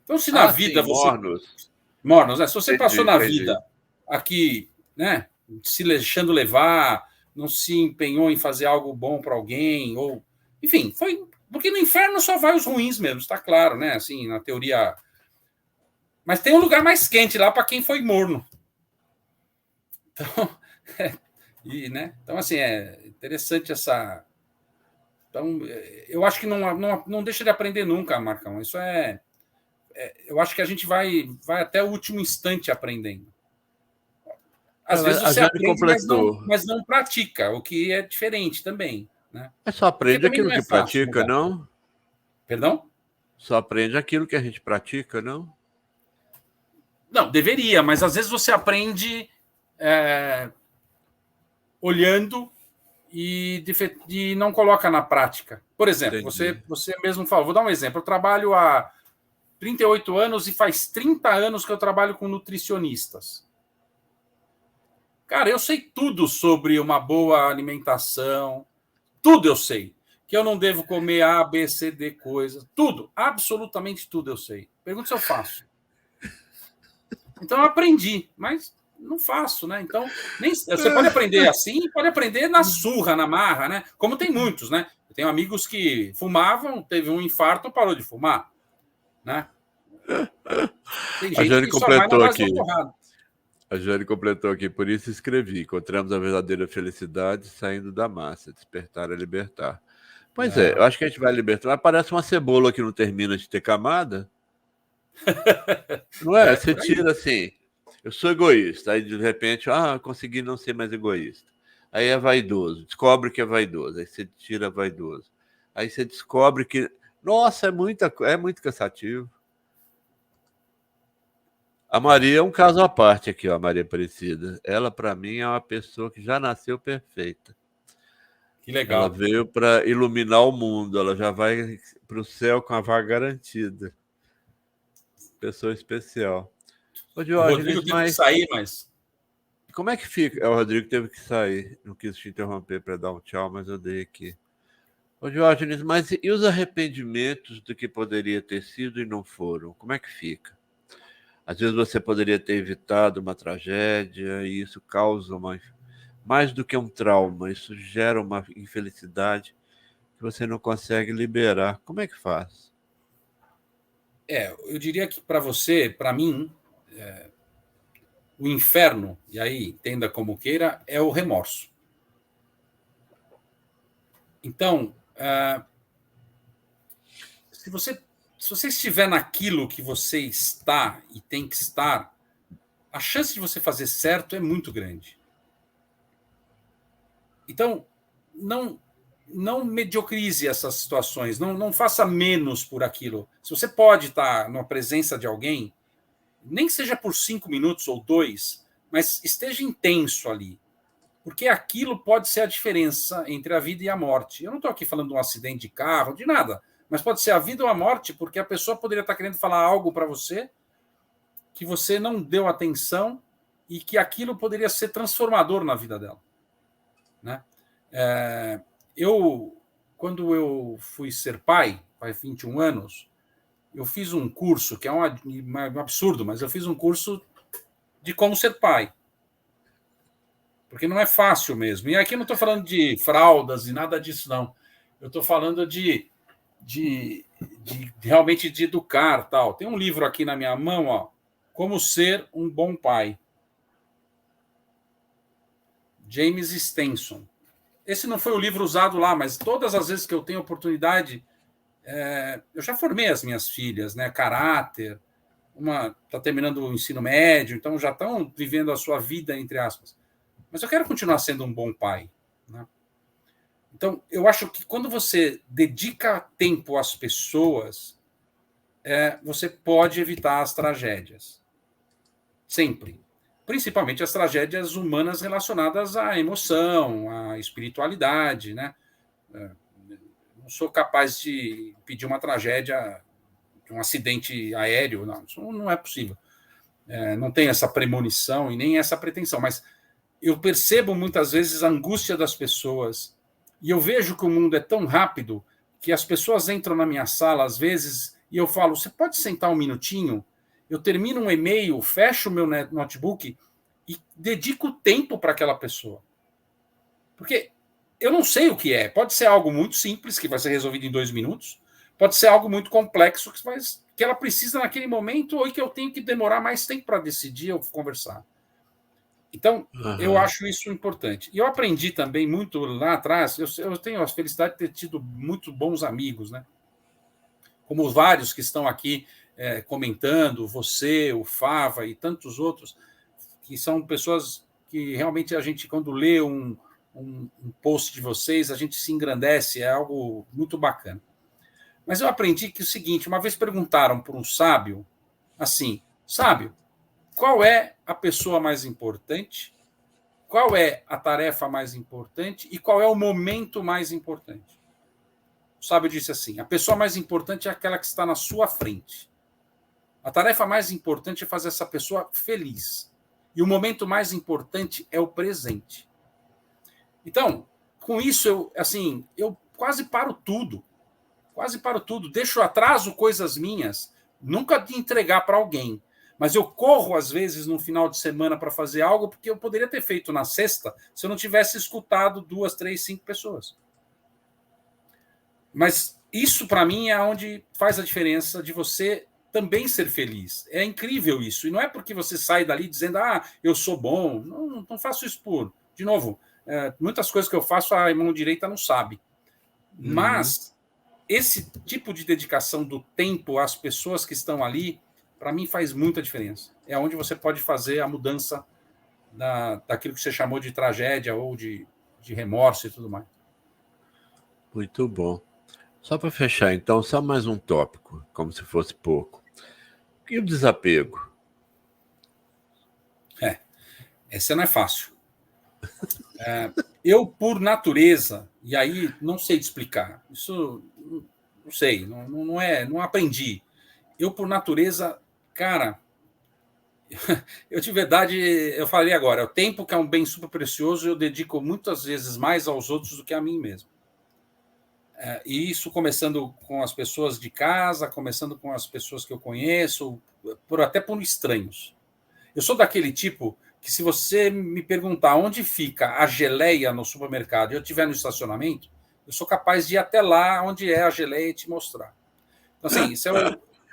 Então, se na Ah, vida sim, você. mornos. Mornos, né? Se você passou Entendi, na entendi. vida aqui, né, se deixando levar, não se empenhou em fazer algo bom para alguém, ou. Enfim, foi. Porque no inferno só vai os ruins mesmo, está claro, né? Assim, na teoria. Mas tem um lugar mais quente lá para quem foi morno. Então, né? Então, assim, é interessante essa. Então, eu acho que não deixa de aprender nunca, Marcão. Isso eu acho que a gente vai até o último instante aprendendo. Às vezes A você Jane aprende, completou. mas não pratica, o que é diferente também. Né? É só Porque aprende também aquilo não é que fácil pratica, mudar. não? Perdão? Só aprende aquilo que a gente pratica, não? Não, deveria, mas às vezes você aprende olhando e não coloca na prática. Por exemplo, Entendi. você mesmo falou, vou dar um exemplo. Eu trabalho há 38 anos e faz 30 anos que eu trabalho com nutricionistas. Cara, eu sei tudo sobre uma boa alimentação, tudo eu sei. Que eu não devo comer A, B, C, D coisas. Tudo, absolutamente tudo eu sei. Pergunta se eu faço. Então eu aprendi, mas não faço, né? Então, você pode aprender assim, pode aprender na surra, na marra, né? Como tem muitos, né? Eu tenho amigos que fumavam, teve um infarto, parou de fumar, né? Tem A gente Jane que só vai na completou base da aqui. porrada. A Jane completou aqui, por isso escrevi. Encontramos a verdadeira felicidade saindo da massa, despertar é libertar. Pois é, eu acho que a gente vai libertar, mas parece uma cebola que não termina de ter camada. Não é? Você Por aí. tira assim, eu sou egoísta, aí de repente, consegui não ser mais egoísta. Aí é vaidoso, descobre que é vaidoso, aí você tira vaidoso. Aí você descobre que, nossa, é muito cansativo. A Maria é um caso à parte aqui, ó, a Maria Aparecida. Ela, para mim, é uma pessoa que já nasceu perfeita. Que Ela legal. veio para iluminar o mundo, ela já vai para o céu com a vaga garantida. Pessoa especial. Ô, O Rodrigo Diógenes, teve que mas sair, mas como é que fica? O Rodrigo teve que sair. Não quis te interromper para dar um tchau, mas eu dei aqui. Ô, Diógenes, mas e os arrependimentos do que poderia ter sido e não foram? Como é que fica? Às vezes você poderia ter evitado uma tragédia e isso causa mais do que um trauma, isso gera uma infelicidade que você não consegue liberar. Como é que faz? eu diria que para você, para mim, o inferno, e aí entenda como queira, é o remorso. Então, se você, se você estiver naquilo que você está e tem que estar, a chance de você fazer certo é muito grande. Então, não mediocrize essas situações, não faça menos por aquilo. Se você pode estar na presença de alguém, nem que seja por 5 minutos ou 2, mas esteja intenso ali. Porque aquilo pode ser a diferença entre a vida e a morte. Eu não estou aqui falando de um acidente de carro, de nada, mas pode ser a vida ou a morte, porque a pessoa poderia estar querendo falar algo para você que você não deu atenção e que aquilo poderia ser transformador na vida dela, né? Eu, quando eu fui ser pai, faz 21 anos, eu fiz um curso, que é um absurdo, mas eu fiz um curso de como ser pai. Porque não é fácil mesmo. E aqui eu não estou falando de fraldas e nada disso, não. Eu estou falando de realmente de educar tal. Tem um livro aqui na minha mão, ó, Como Ser um Bom Pai. James Stenson. Esse não foi o livro usado lá, mas todas as vezes que eu tenho oportunidade, eu já formei as minhas filhas, né? Caráter, uma está terminando o ensino médio, então já estão vivendo a sua vida, entre aspas. Mas eu quero continuar sendo um bom pai, né? Então, eu acho que quando você dedica tempo às pessoas, você pode evitar as tragédias. Sempre. Principalmente as tragédias humanas relacionadas à emoção, à espiritualidade, né? Não sou capaz de pedir uma tragédia, um acidente aéreo, não, isso não é possível. Não tenho essa premonição e nem essa pretensão, mas eu percebo muitas vezes a angústia das pessoas e eu vejo que o mundo é tão rápido que as pessoas entram na minha sala às vezes e eu falo, você pode sentar um minutinho? Eu termino um e-mail, fecho o meu notebook e dedico tempo para aquela pessoa. Porque eu não sei o que é. Pode ser algo muito simples, que vai ser resolvido em 2 minutos. Pode ser algo muito complexo, que ela precisa naquele momento ou que eu tenho que demorar mais tempo para decidir ou conversar. Então, eu acho isso importante. E eu aprendi também muito lá atrás, eu tenho a felicidade de ter tido muito bons amigos, né? Como vários que estão aqui comentando, você, o Fava e tantos outros, que são pessoas que realmente a gente, quando lê um post de vocês, a gente se engrandece, é algo muito bacana. Mas eu aprendi que o seguinte, uma vez perguntaram por um sábio, assim, sábio, qual é a pessoa mais importante, qual é a tarefa mais importante e qual é o momento mais importante? O sábio disse assim, a pessoa mais importante é aquela que está na sua frente. A tarefa mais importante é fazer essa pessoa feliz. E o momento mais importante é o presente. Então, com isso, eu quase paro tudo. Quase paro tudo. Atraso coisas minhas. Nunca de entregar para alguém. Mas eu corro, às vezes, no final de semana para fazer algo, porque eu poderia ter feito na sexta se eu não tivesse escutado 2, 3, 5 pessoas. Mas isso, para mim, é onde faz a diferença de você também ser feliz. É incrível isso. E não é porque você sai dali dizendo, eu sou bom. Não faço isso por... De novo, muitas coisas que eu faço, a mão direita não sabe. Mas esse tipo de dedicação do tempo às pessoas que estão ali, para mim, faz muita diferença. É onde você pode fazer a mudança daquilo que você chamou de tragédia ou de remorso e tudo mais. Muito bom. Só para fechar, então, só mais um tópico, como se fosse pouco. E o desapego? Essa não é fácil. Eu, por natureza, e aí não sei te explicar, isso não sei, não aprendi. Eu, por natureza, cara, eu de verdade, eu falei agora, o tempo que é um bem super precioso, eu dedico muitas vezes mais aos outros do que a mim mesmo. E isso começando com as pessoas de casa, começando com as pessoas que eu conheço, até por estranhos. Eu sou daquele tipo que, se você me perguntar onde fica a geleia no supermercado e eu estiver no estacionamento, eu sou capaz de ir até lá onde é a geleia e te mostrar. Então, assim,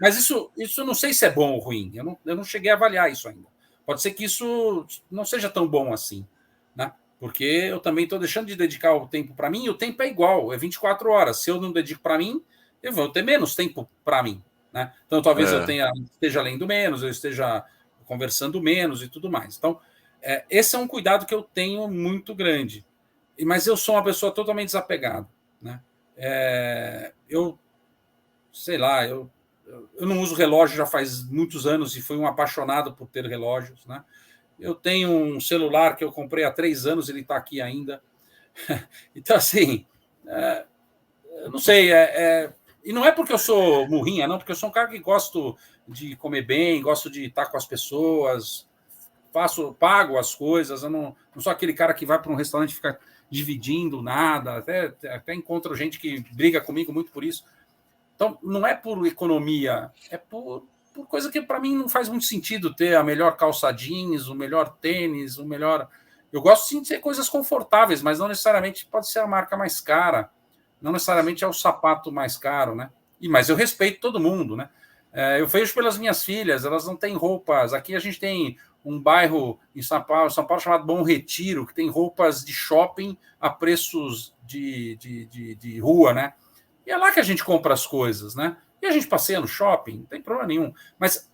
mas isso eu não sei se é bom ou ruim. Eu não cheguei a avaliar isso ainda. Pode ser que isso não seja tão bom assim, né? Porque eu também estou deixando de dedicar o tempo para mim, e o tempo é igual, é 24 horas. Se eu não dedico para mim, eu vou ter menos tempo para mim, né? Então, talvez eu esteja lendo menos, eu esteja conversando menos e tudo mais. Então, esse é um cuidado que eu tenho muito grande. Mas eu sou uma pessoa totalmente desapegada, né? Eu sei lá, eu não uso relógio já faz muitos anos e fui um apaixonado por ter relógios, né? Eu tenho um celular que eu comprei há 3 anos, ele está aqui ainda. Então, assim, eu não sei, e não é porque eu sou murrinha, não, porque eu sou um cara que gosto de comer bem, gosto de estar com as pessoas, pago as coisas, eu não sou aquele cara que vai para um restaurante e fica dividindo nada, até encontro gente que briga comigo muito por isso. Então, não é por economia, é por coisa que para mim não faz muito sentido ter a melhor calça jeans, o melhor tênis, o melhor... Eu gosto sim de ter coisas confortáveis, mas não necessariamente pode ser a marca mais cara, não necessariamente é o sapato mais caro, né? Mas eu respeito todo mundo, né? Eu vejo pelas minhas filhas, elas não têm roupas. Aqui a gente tem um bairro em São Paulo chamado Bom Retiro, que tem roupas de shopping a preços de rua, né? E é lá que a gente compra as coisas, né? E a gente passeia no shopping, não tem problema nenhum. Mas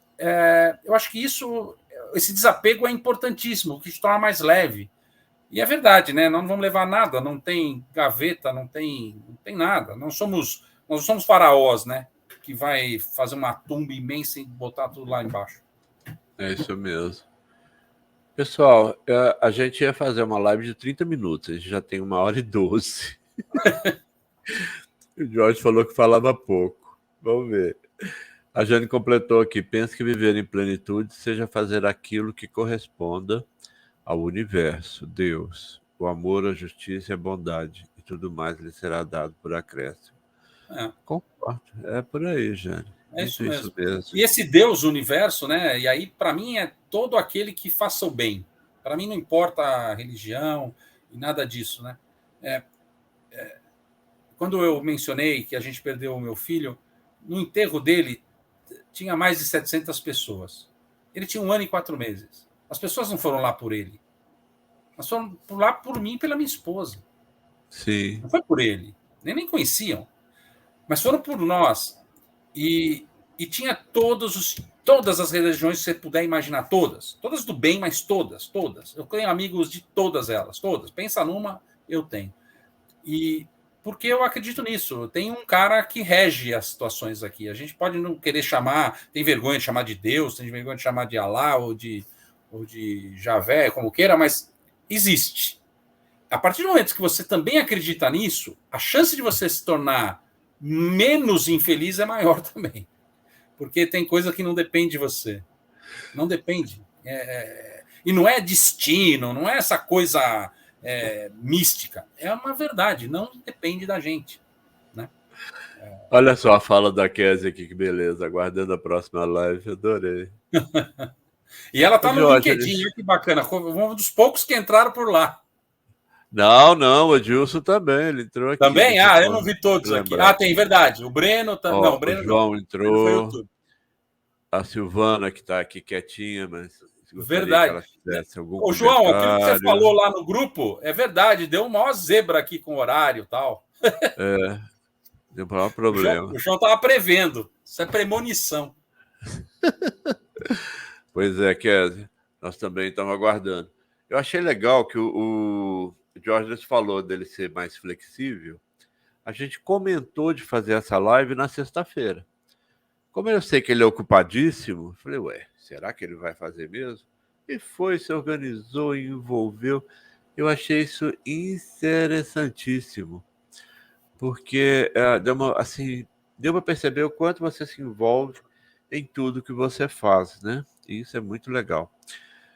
eu acho que esse desapego é importantíssimo, que te torna mais leve. E é verdade, né? Nós não vamos levar nada, não tem gaveta, não tem nada. Nós somos faraós, né? Que vai fazer uma tumba imensa e botar tudo lá embaixo. É isso mesmo. Pessoal, a gente ia fazer uma live de 30 minutos, a gente já tem 1h12. O Jorge falou que falava pouco. Vamos ver. A Jane completou aqui: penso que viver em plenitude seja fazer aquilo que corresponda ao universo, Deus, o amor, a justiça e a bondade, e tudo mais lhe será dado por acréscimo. Concordo, é por aí, Jane. É isso mesmo. Mesmo. E esse Deus, o universo, né? E aí, para mim, é todo aquele que faça o bem. Para mim, não importa a religião e nada disso, né? Quando eu mencionei que a gente perdeu o meu filho, no enterro dele tinha mais de 700 pessoas. Ele tinha 1 ano e 4 meses. As pessoas não foram lá por ele. Elas foram lá por mim e pela minha esposa. Sim. Não foi por ele. Nem conheciam. Mas foram por nós. E tinha todas as religiões que você puder imaginar. Todas do bem, mas todas. Eu tenho amigos de todas elas. Todas. Pensa numa, eu tenho. E porque eu acredito nisso. Tem um cara que rege as situações aqui. A gente pode não querer chamar, tem vergonha de chamar de Deus, tem vergonha de chamar de Alá ou de Javé, como queira, mas existe. A partir do momento que você também acredita nisso, a chance de você se tornar menos infeliz é maior também. Porque tem coisa que não depende de você. Não depende. E não é destino, não é essa coisa mística. É uma verdade, não depende da gente. Né? Olha só a fala da Kézia aqui, que beleza. Aguardando a próxima live, adorei. E ela Ô, está no Diógenes. LinkedIn, que bacana. Um dos poucos que entraram por lá. Não, o Edilson também, ele entrou aqui. Também? Deixa eu Ah, eu só não vi todos aqui. lembrar Ah, tem, aqui. verdade. O Breno. Não, Ó, o o Breno não. João O Breno foi entrou, YouTube. a Silvana, que está aqui quietinha, mas gostaria que Verdade. ela fizesse algum Ô, João, aquilo que você comentário. falou lá no grupo é verdade. Deu uma maior zebra aqui com o horário e tal. É, deu maior problema. O João estava prevendo. Isso é premonição. Pois é, Kézia, nós também estamos aguardando. Eu achei legal que o Jorge falou dele ser mais flexível. A gente comentou de fazer essa live na sexta-feira. Como eu sei que ele é ocupadíssimo, falei, ué, será que ele vai fazer mesmo? E foi, se organizou, envolveu. Eu achei isso interessantíssimo, porque deu para perceber o quanto você se envolve em tudo que você faz, né? E isso é muito legal.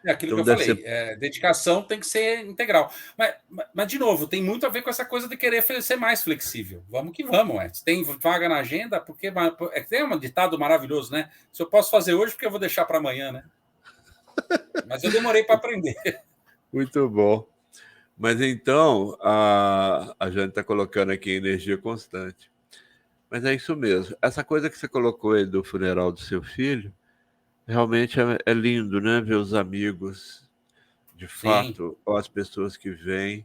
É aquilo que Então eu deve ser falei. Dedicação tem que ser integral. Mas, de novo, tem muito a ver com essa coisa de querer ser mais flexível. Vamos que vamos, ué. Se tem vaga na agenda, porque tem um ditado maravilhoso, né? Se eu posso fazer hoje, porque eu vou deixar para amanhã, né? Mas eu demorei para aprender. muito bom. Mas então, a Jane está colocando aqui energia constante. Mas é isso mesmo. Essa coisa que você colocou aí do funeral do seu filho, realmente é lindo, né? Ver os amigos, de Sim. fato, ou as pessoas que vêm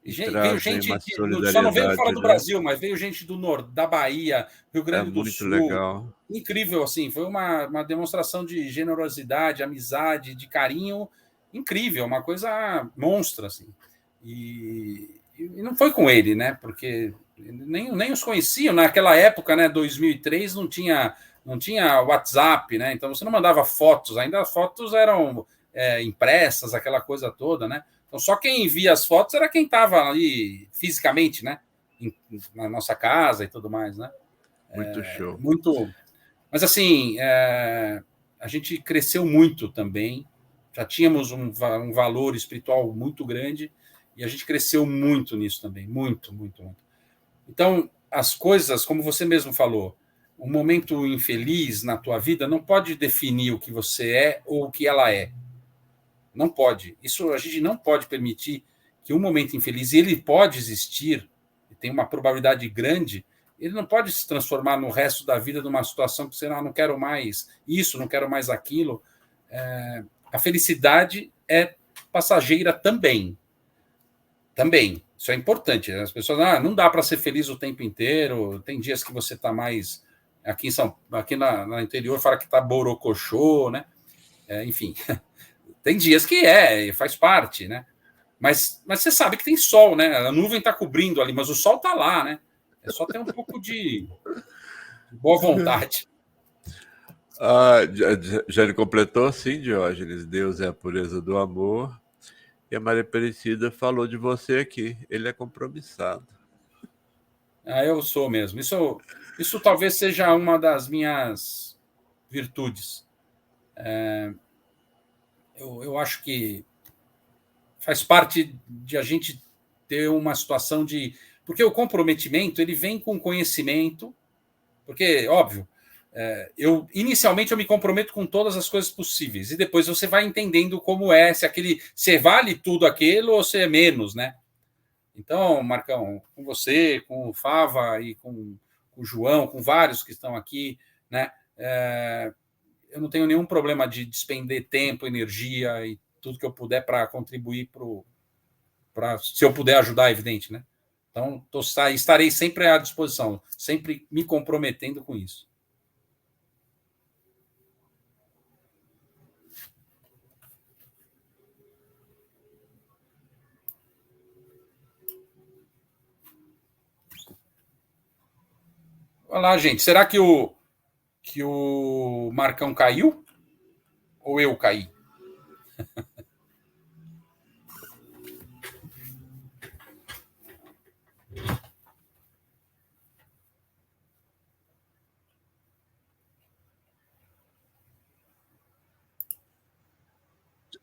e Veio trazem gente, uma só não veio fora solidariedade, do né? Brasil, mas veio gente do norte, da Bahia, Rio É Grande do muito Sul. legal. Incrível, assim, foi uma demonstração de generosidade, amizade, de carinho incrível, uma coisa monstra, assim. E não foi com ele, né? Porque nem os conheciam naquela época, né? 2003 não tinha WhatsApp, né? Então você não mandava fotos, ainda as fotos eram impressas, aquela coisa toda, né? Então só quem via as fotos era quem estava ali fisicamente, né? Na nossa casa e tudo mais, né? Muito show. Muito. Mas assim, a gente cresceu muito também. Já tínhamos um valor espiritual muito grande e a gente cresceu muito nisso também, muito, muito, muito. Então, as coisas, como você mesmo falou, um momento infeliz na tua vida não pode definir o que você é ou o que ela é. Não pode. Isso a gente não pode permitir que um momento infeliz, e ele pode existir, tem uma probabilidade grande, ele não pode se transformar no resto da vida numa situação que você não quero mais isso, não quero mais aquilo. A felicidade é passageira também. Também. Isso é importante. As pessoas, não dá para ser feliz o tempo inteiro. Tem dias que você está mais. Aqui no interior fala que está borocochô, né? Enfim, tem dias que faz parte, né? Mas você sabe que tem sol, né? A nuvem está cobrindo ali, mas o sol está lá, né? É só ter um pouco de boa vontade. Jane completou, sim, Diógenes. Deus é a pureza do amor. E a Maria Aparecida falou de você aqui. Ele é compromissado. Eu sou mesmo. Isso talvez seja uma das minhas virtudes. Eu acho que faz parte de a gente ter uma situação de. Porque o comprometimento ele vem com conhecimento, porque, óbvio, inicialmente eu me comprometo com todas as coisas possíveis, e depois você vai entendendo como se vale tudo aquilo ou se é menos, né? Então, Marcão, com você, com o Fava e com o João, com vários que estão aqui, né? Eu não tenho nenhum problema de despender tempo, energia e tudo que eu puder para contribuir se eu puder ajudar, evidente, né? Então, estarei sempre à disposição, sempre me comprometendo com isso. Olha lá, gente, será que o Marcão caiu? Ou eu caí?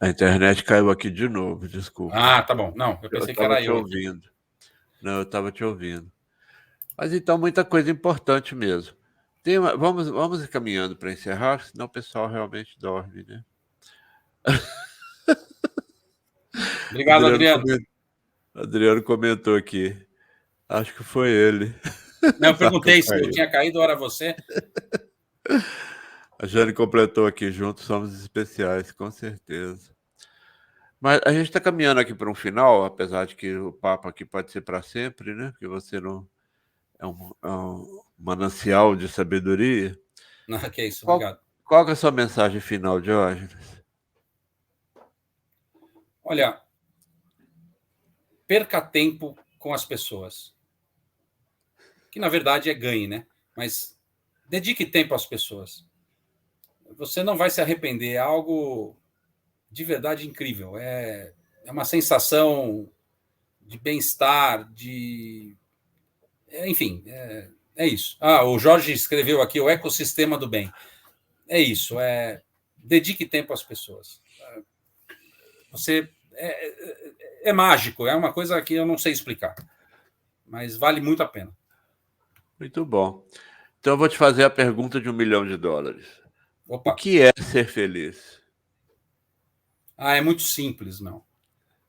A internet caiu aqui de novo, desculpa. Tá bom. Não, eu Eu pensei que estava era te eu aqui. ouvindo. Não, eu estava te ouvindo. Mas então, muita coisa importante mesmo. Vamos ir caminhando para encerrar, senão o pessoal realmente dorme, né? Obrigado, Adriano, Adriano. comen- Adriano comentou aqui. Acho que foi ele. Não, eu Faca perguntei se eu caiu. tinha caído ou era você. A Jane completou aqui, juntos somos especiais, com certeza. Mas a gente está caminhando aqui para um final, apesar de que o papo aqui pode ser para sempre, né? Porque você não é um manancial de sabedoria. Não, que é isso, Qual, obrigado. qual que é a sua mensagem final, Diógenes? Olha, perca tempo com as pessoas. Que na verdade é ganhe, né? Mas dedique tempo às pessoas. Você não vai se arrepender. É algo de verdade incrível. É uma sensação de bem-estar, enfim, é isso. Ah, o Jorge escreveu aqui o ecossistema do bem. É isso. Dedique tempo às pessoas. Você é mágico. É uma coisa que eu não sei explicar, mas vale muito a pena. Muito bom. Então eu vou te fazer a pergunta de US$ 1 milhão. O Opa. que é ser feliz? Ah, é muito simples, não.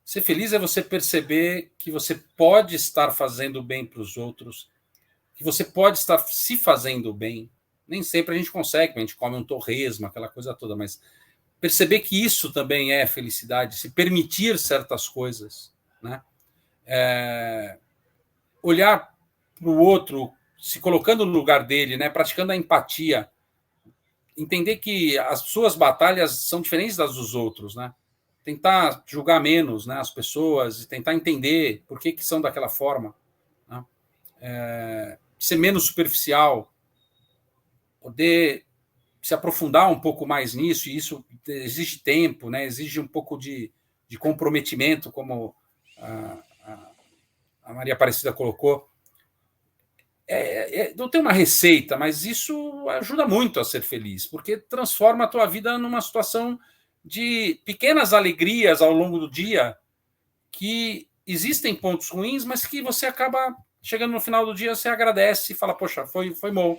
Ser feliz é você perceber que você pode estar fazendo bem para os outros, que você pode estar se fazendo bem. Nem sempre a gente consegue, a gente come um torresmo, aquela coisa toda, mas perceber que isso também é felicidade, se permitir certas coisas, né? Olhar para o outro, se colocando no lugar dele, né? Praticando a empatia, entender que as suas batalhas são diferentes das dos outros, né? Tentar julgar menos, né, as pessoas e tentar entender por que são daquela forma, né? Ser menos superficial, poder se aprofundar um pouco mais nisso, e isso exige tempo, né? Exige um pouco de comprometimento, como a Maria Aparecida colocou. Não tem uma receita, mas isso ajuda muito a ser feliz, porque transforma a tua vida numa situação de pequenas alegrias ao longo do dia, que existem pontos ruins, mas que você acaba chegando no final do dia, você agradece e fala, poxa, foi bom,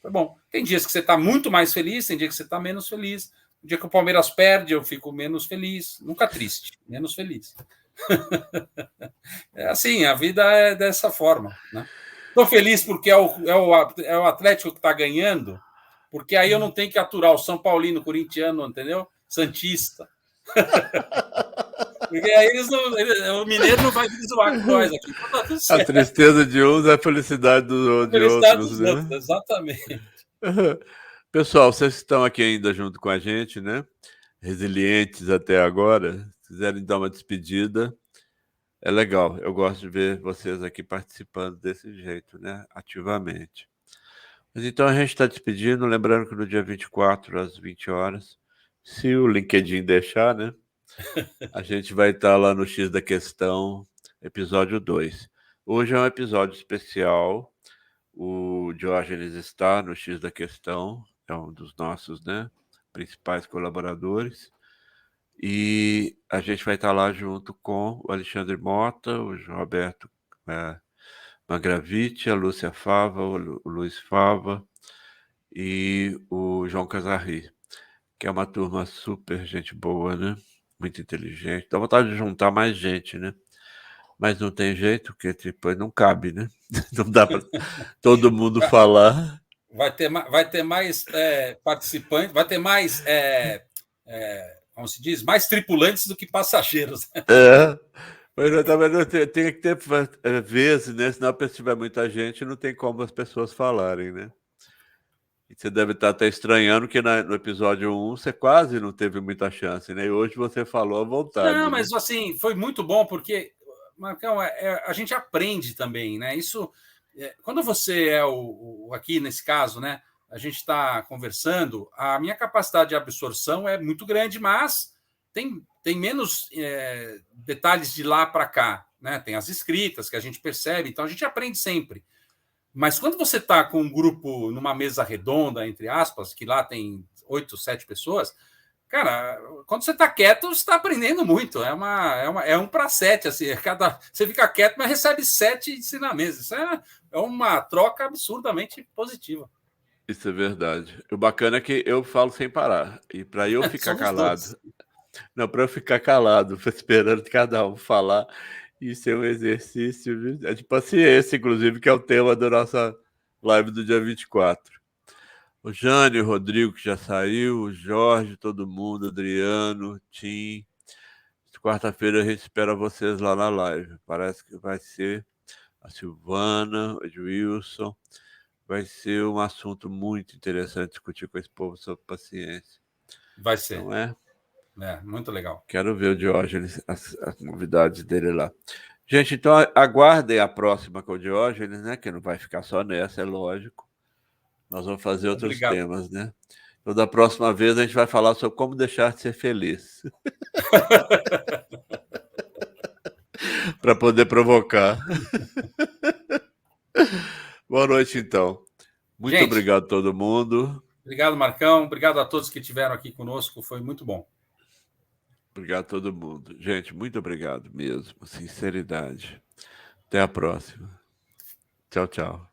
foi bom. Tem dias que você está muito mais feliz, tem dias que você está menos feliz. O dia que o Palmeiras perde, eu fico menos feliz. Nunca triste, menos feliz. É assim, a vida é dessa forma, né? Estou feliz porque é o Atlético que está ganhando, porque aí eu não tenho que aturar o São Paulino, corintiano, entendeu? Santista. Porque aí o Mineiro não vai vir zoar com nós aqui. Então tá tudo A certo. tristeza de uns é a felicidade A de felicidade outros, dos outros, né? exatamente. Pessoal, vocês estão aqui ainda junto com a gente, né? Resilientes até agora. Se quiserem dar uma despedida, é legal. Eu gosto de ver vocês aqui participando desse jeito, né? Ativamente. Mas então a gente está despedindo, lembrando que no dia 24 às 20 horas, se o LinkedIn deixar, né? A gente vai estar lá no X da Questão, episódio 2. Hoje é um episódio especial. O Diógenes está no X da Questão, é um dos nossos, né, principais colaboradores. E a gente vai estar lá junto com o Alexandre Mota, o Roberto Magravite, a Lúcia Fava, o Luiz Fava e o João Casarri, que é uma turma super gente boa, né? Muito inteligente. Dá vontade de juntar mais gente, né? Mas não tem jeito, porque tipo, não cabe, né? Não dá para todo mundo falar. Vai ter mais participantes, vai ter mais, como se diz, mais tripulantes do que passageiros. É, mas eu tava, tem que ter vezes, né? Senão, se tiver muita gente, não tem como as pessoas falarem, né? E você deve estar até estranhando que no episódio 1 você quase não teve muita chance, né? E hoje você falou à Não, vontade, né? mas assim, foi muito bom porque, Marcão, a gente aprende também, né? Isso, quando você é aqui nesse caso, né? A gente está conversando, a minha capacidade de absorção é muito grande, mas tem menos detalhes de lá para cá, né? Tem as escritas que a gente percebe, então a gente aprende sempre. Mas quando você está com um grupo numa mesa redonda, entre aspas, que lá tem 8, 7 pessoas, Cara, quando você está quieto, você está aprendendo muito. É 1 para 7. Assim, você fica quieto, mas recebe 7 ensinamentos. Isso é uma troca absurdamente positiva. Isso é verdade. O bacana é que eu falo sem parar. E para eu ficar Somos calado, dois. não, para eu ficar calado, esperando cada um falar, isso é um exercício de paciência, inclusive, que é o tema da nossa live do dia 24. O Jânio, o Rodrigo, que já saiu, o Jorge, todo mundo, Adriano, Tim. Quarta-feira a gente espera vocês lá na live. Parece que vai ser a Silvana, o Wilson. Vai ser um assunto muito interessante discutir com esse povo sobre paciência. Vai ser. Então Muito legal. quero ver o Diógenes, as novidades dele lá. Gente, então aguardem a próxima com o Diógenes, né? Que não vai ficar só nessa, é lógico. Nós vamos fazer outros Obrigado. temas, né? Então, da próxima vez, a gente vai falar sobre como deixar de ser feliz. Para poder provocar. Boa noite, então. Muito Gente, obrigado a todo mundo. obrigado, Marcão. Obrigado a todos que estiveram aqui conosco. Foi muito bom. Obrigado a todo mundo. Gente, muito obrigado mesmo. Sinceridade. Até a próxima. Tchau, tchau.